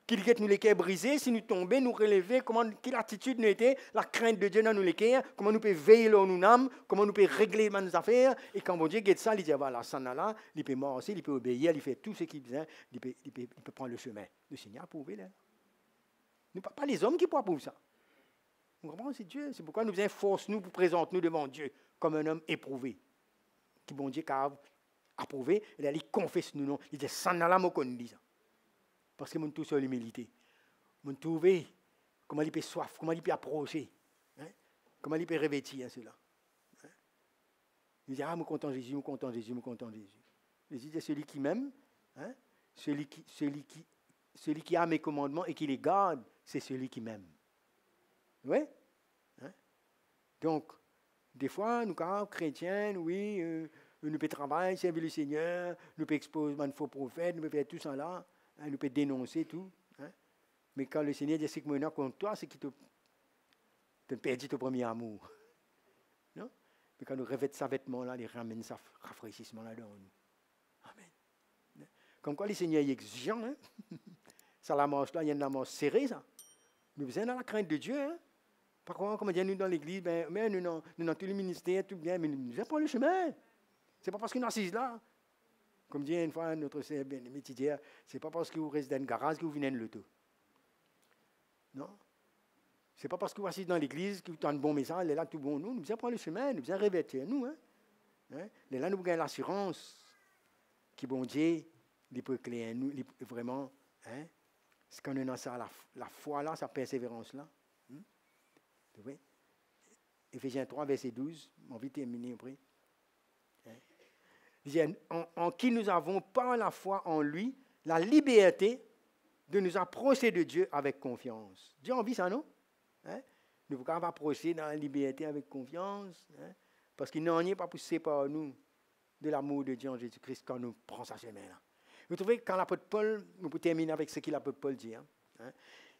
Qu'il guette nous les cœurs brisés, si nous tombons, nous relever, quelle attitude nous était, la crainte de Dieu dans nous les cœurs, comment nous pouvons veiller sur nos âmes, comment nous pouvons régler nos affaires. Et quand bon Dieu guette ça, il dit, voilà, ça là, il peut marcher, il peut obéir, il fait tout ce qu'il besoin, il peut prendre le chemin. Le Seigneur a approuvé là. Nous pas les hommes qui peuvent approuver ça. Vous comprenez, c'est Dieu. C'est pourquoi nous faisons force nous pour présenter nous devant Dieu comme un homme éprouvé. Qui bon Dieu a approuvé, et là, il confesse nous non. Il dit, ça là, moi qu'on dit ça. Parce que mon tout sur l'humilité. Mon trouver comment il peut soif, comment il peut approcher, hein? Comment il peut revêtir cela. Hein? Il dit, ah, moi content Jésus, moi content Jésus, moi content Jésus. Jésus c'est celui qui m'aime, hein? celui qui a mes commandements et qui les garde, c'est celui qui m'aime. Oui? Hein? Donc, des fois, nous, quand chrétiens, oui, nous pouvons travailler, servir le Seigneur, nous pouvons exposer un faux prophète, nous pouvons faire tout ça là. Hein, nous pouvons dénoncer tout. Hein. Mais quand le Seigneur dit ce que moi contre toi, c'est qu'il te perdit ton premier amour. Non? Mais quand nous revêtons sa vêtement-là, il ramène sa rafraîchissement-là dans nous. Amen. Comme quoi le Seigneur est exigeant. Hein? Ça la marche là, il y a une marche serrée, ça. Nous sommes dans la crainte de Dieu. Hein? Par contre, comme dire nous dans l'église, mais nous dans tous les ministères, tout bien, mais nous n'avons pas le chemin. Ce n'est pas parce que nous sommes là. Comme dit une fois notre sœur bien-aimée, c'est pas parce que vous restez dans un garage que vous venez de l'auto. Non. C'est pas parce que vous assistez dans l'église que vous avez un bon message, là tout bon. Nous devons prendre le chemin, nous devons revêtir nous. Hein? Là, nous avons l'assurance qui bon Dieu, il peut éclairer nous, vraiment. Hein? C'est quand nous avons ça, la foi là, sa persévérance là. Oui. Éphésiens 3, verset 12, on va terminer après. En qui nous avons par la foi en lui la liberté de nous approcher de Dieu avec confiance. Dieu a envie ça, non? Hein? Nous pouvons approcher dans la liberté avec confiance, hein? Parce qu'il n'en est pas poussé par nous de l'amour de Dieu en Jésus-Christ quand nous prenons sa chemin-là. Vous trouvez que quand l'apôtre Paul, nous pouvons terminer avec ce que l'apôtre Paul dit. Hein?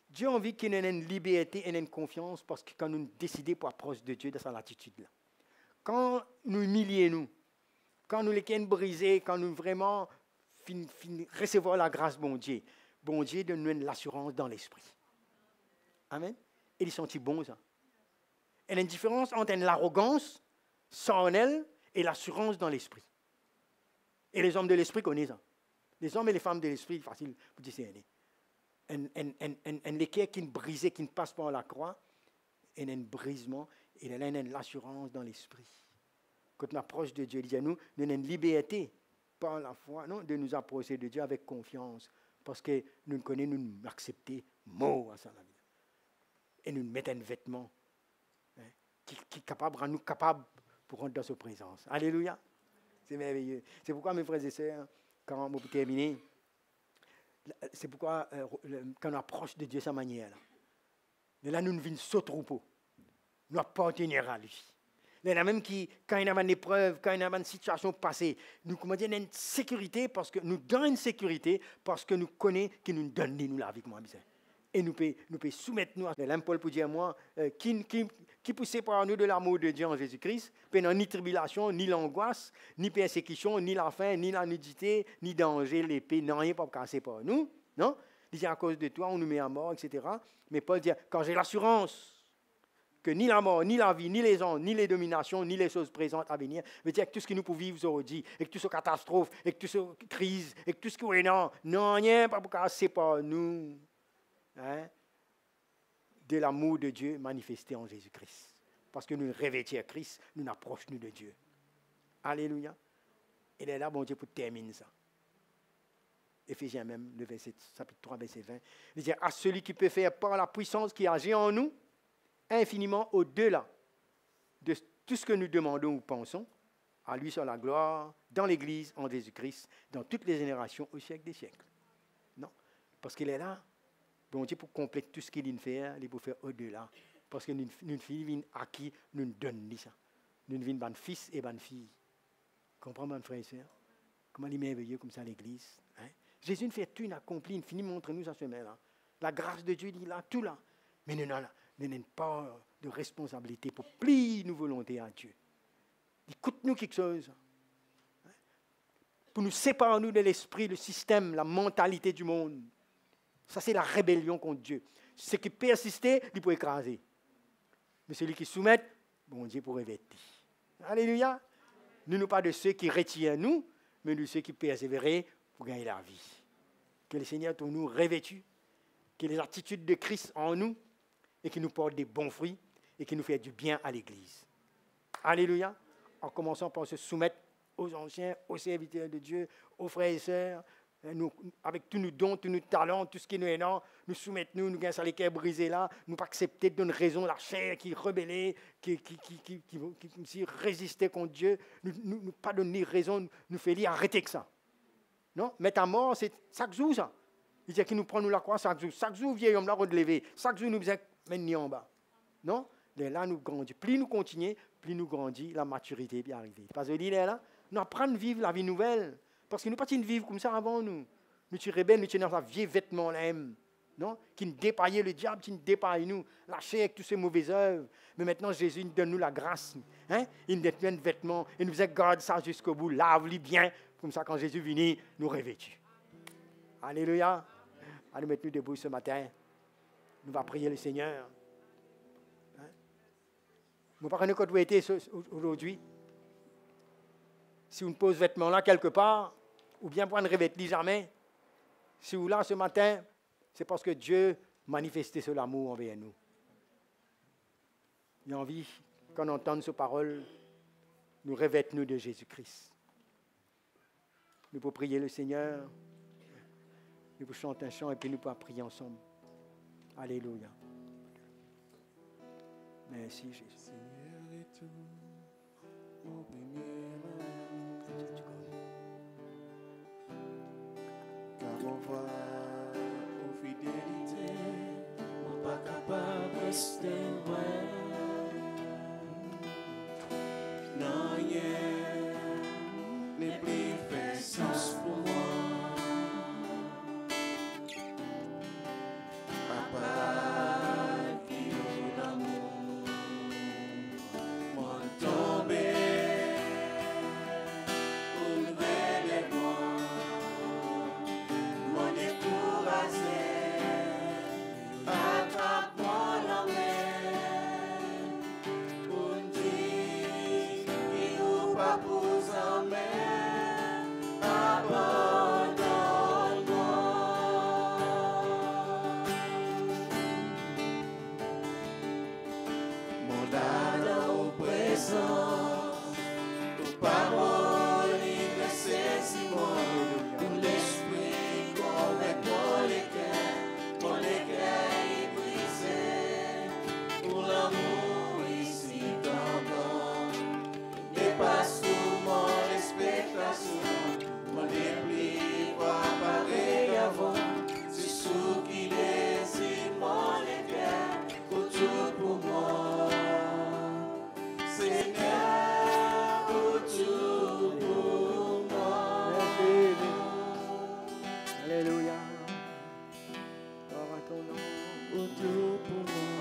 Dieu a envie qu'il y ait une liberté et une confiance parce que quand nous décidons pour approcher de Dieu dans cette attitude-là. Quand nous humilions, quand nous les sommes brisés, quand nous vraiment recevons la grâce bon Dieu donne l'assurance dans l'esprit. Amen. Et ils sont bons ça. Il y a une différence entre l'arrogance sans elle et l'assurance dans l'esprit. Et les hommes de l'esprit connaissent ça. Les hommes et les femmes de l'esprit, facile pour discerner. Les cœurs qui sont brisés, qui ne passent pas à la croix, il y a un brisement, et il y a l'assurance dans l'esprit. Quand on approche de Dieu, il dit à nous, nous avons une liberté par la foi, non, de nous approcher de Dieu avec confiance, parce que nous connaissons, nous acceptons mot à ça la vie. Et nous mettons un vêtement qui est capable, rend nous capables pour rentrer dans sa présence. Alléluia. C'est merveilleux. C'est pourquoi, mes frères et sœurs, quand on peut terminer, c'est pourquoi quand on approche de Dieu de cette manière-là, là, nous venons ce troupeau. Nous appartenir à lui. Il y en a même qui, quand il y a une épreuve, quand il y a une situation passée, nous commençons à une sécurité parce que nous donnons une sécurité parce que nous connaissons qu'il nous donne nous la vie comme on besoin. Et nous pouvons soumettre nous à l'âme Paul pour dire moi, qui poussait par nous de l'amour de Dieu en Jésus-Christ, ni tribulation, ni l'angoisse, ni persécution, ni la faim, ni la nudité, ni danger, l'épée, non rien pas casser par nous. Non? Il dit à cause de toi, on nous met à mort, etc. Mais Paul dit, quand j'ai l'assurance que ni la mort, ni la vie, ni les anges, ni les dominations, ni les choses présentes à venir, veut dire que tout ce que nous pouvons vivre aujourd'hui, et que tout ce catastrophe, et que tout ce crise, et que tout ce qui est non, rien pas pour casser par nous. Hein, de l'amour de Dieu manifesté en Jésus-Christ. Parce que nous revêtir Christ, nous approchons de Dieu. Alléluia. Et là, bon Dieu, pour terminer ça. Éphésiens même, le verset, chapitre 3, verset 20. Il dit, à celui qui peut faire par la puissance qui agit en nous, infiniment au-delà de tout ce que nous demandons ou pensons, à lui soit la gloire, dans l'Église, en Jésus-Christ, dans toutes les générations, au siècle des siècles. Non, parce qu'il est là. Bon Dieu, pour compléter tout ce qu'il vient faire, il faut faire au-delà. Parce que nous vivons à qui nous donnons ça. Nous vivons ban fils et ban fille. Comprenez, mon frère et soeur? Comment il est merveilleux comme ça l'Église. Hein? Jésus nous fait tout, il accomplit, il finit montre-nous sa semaine là. La grâce de Dieu, il est là, tout là. Mais nous n'avons pas de responsabilité pour plier nos volontés à Dieu. Il coûte-nous quelque chose. Pour nous séparer nous de l'esprit, le système, la mentalité du monde. Ça, c'est la rébellion contre Dieu. Ce qui persistait, il peut écraser. Mais celui qui soumet, bon Dieu pour revêtir. Alléluia. Nous ne pas de ceux qui retirent nous, mais de ceux qui persévèrent pour gagner la vie. Que le Seigneur pour nous revêtus, que les attitudes de Christ en nous, et qui nous portent des bons fruits, et qui nous fait du bien à l'Église. Alléluia. En commençant par se soumettre aux anciens, aux serviteurs de Dieu, aux frères et sœurs, nous, avec tous nos dons, tous nos talents, tout ce qui nous est là, nous soumettons, nous gagnons les cœurs brisés là, nous pas accepter de donner raison, la chair qui rebellait, qui résistait contre Dieu, nous pas donner raison, nous fait dire arrêtez que ça. Non, mettre à mort, c'est chaque jour ça. Il dit qu'il nous prend nous la croix chaque jour. Chaque jour, vieil homme là, relevé. Chaque jour, nous faisons maintenant en bas. Non? Et là, nous grandissons. Plus nous continuons, plus nous grandissons, la maturité est arrivée. Parce que l'idée là, nous apprenons à vivre la vie nouvelle. Parce que nous ne pouvons pas vivre comme ça avant nous. Nous sommes rebelles, nous sommes dans un vieux vêtement là, non? Qui nous dépaillait le diable, qui nous dépaille nous, lâché avec tous ces mauvaises œuvres. Mais maintenant, Jésus nous donne nous la grâce. Hein? Il nous donne un vêtement, il nous dit garde ça jusqu'au bout, lave-le bien. Comme ça, quand Jésus vient, nous revêtus. Alléluia. Allons mettre nous debout ce matin. Nous allons prier le Seigneur. Hein? Vous ne parlez pas de quoi était aujourd'hui. Si vous posez vêtement là quelque part, ou bien pour ne revêtir jamais, si vous là ce matin, c'est parce que Dieu manifestait son amour envers nous. Il a envie qu'on entende ses paroles, nous revêtons de Jésus-Christ. Nous pouvons prier le Seigneur, nous pouvons chanter un chant et puis nous pouvons prier ensemble. Alléluia. Merci Jésus. Seigneur est tout, car on voit aux fidélités, on pas capable de rester loin. Non, rien n'est plus fait sens pour moi. Papa, qui est l'amour, m'en tombé, ouvre les bras, m'en découragé, attrape-moi la main, pour dire qu'il nous pas pour jamais,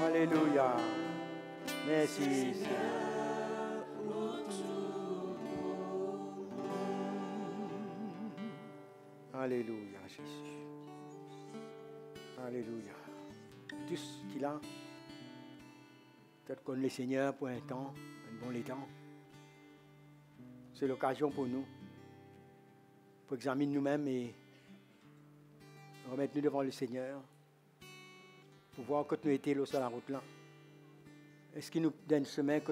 Alléluia. Merci. Alléluia, Jésus. Alléluia. Tout ce qu'il a, peut-être qu'on le Seigneur pour un temps, un bon temps. C'est l'occasion pour nous, pour examiner nous-mêmes et remettre nous devant le Seigneur, pour voir quand nous étions sur la route là. Est-ce qu'il nous donne chemin que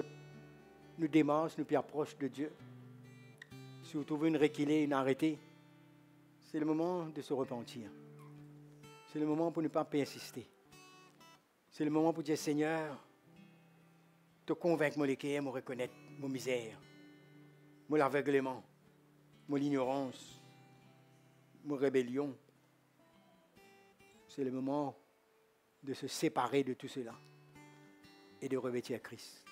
nous démarche, nous plus approche de Dieu? Si vous trouvez une reculée, une arrêtée, c'est le moment de se repentir. C'est le moment pour ne pas persister. C'est le moment pour dire, Seigneur, te convaincre mon cœur, me reconnaître mon misère, mon aveuglement, mon ignorance, mon rébellion. C'est le moment de se séparer de tout cela et de revêtir Christ.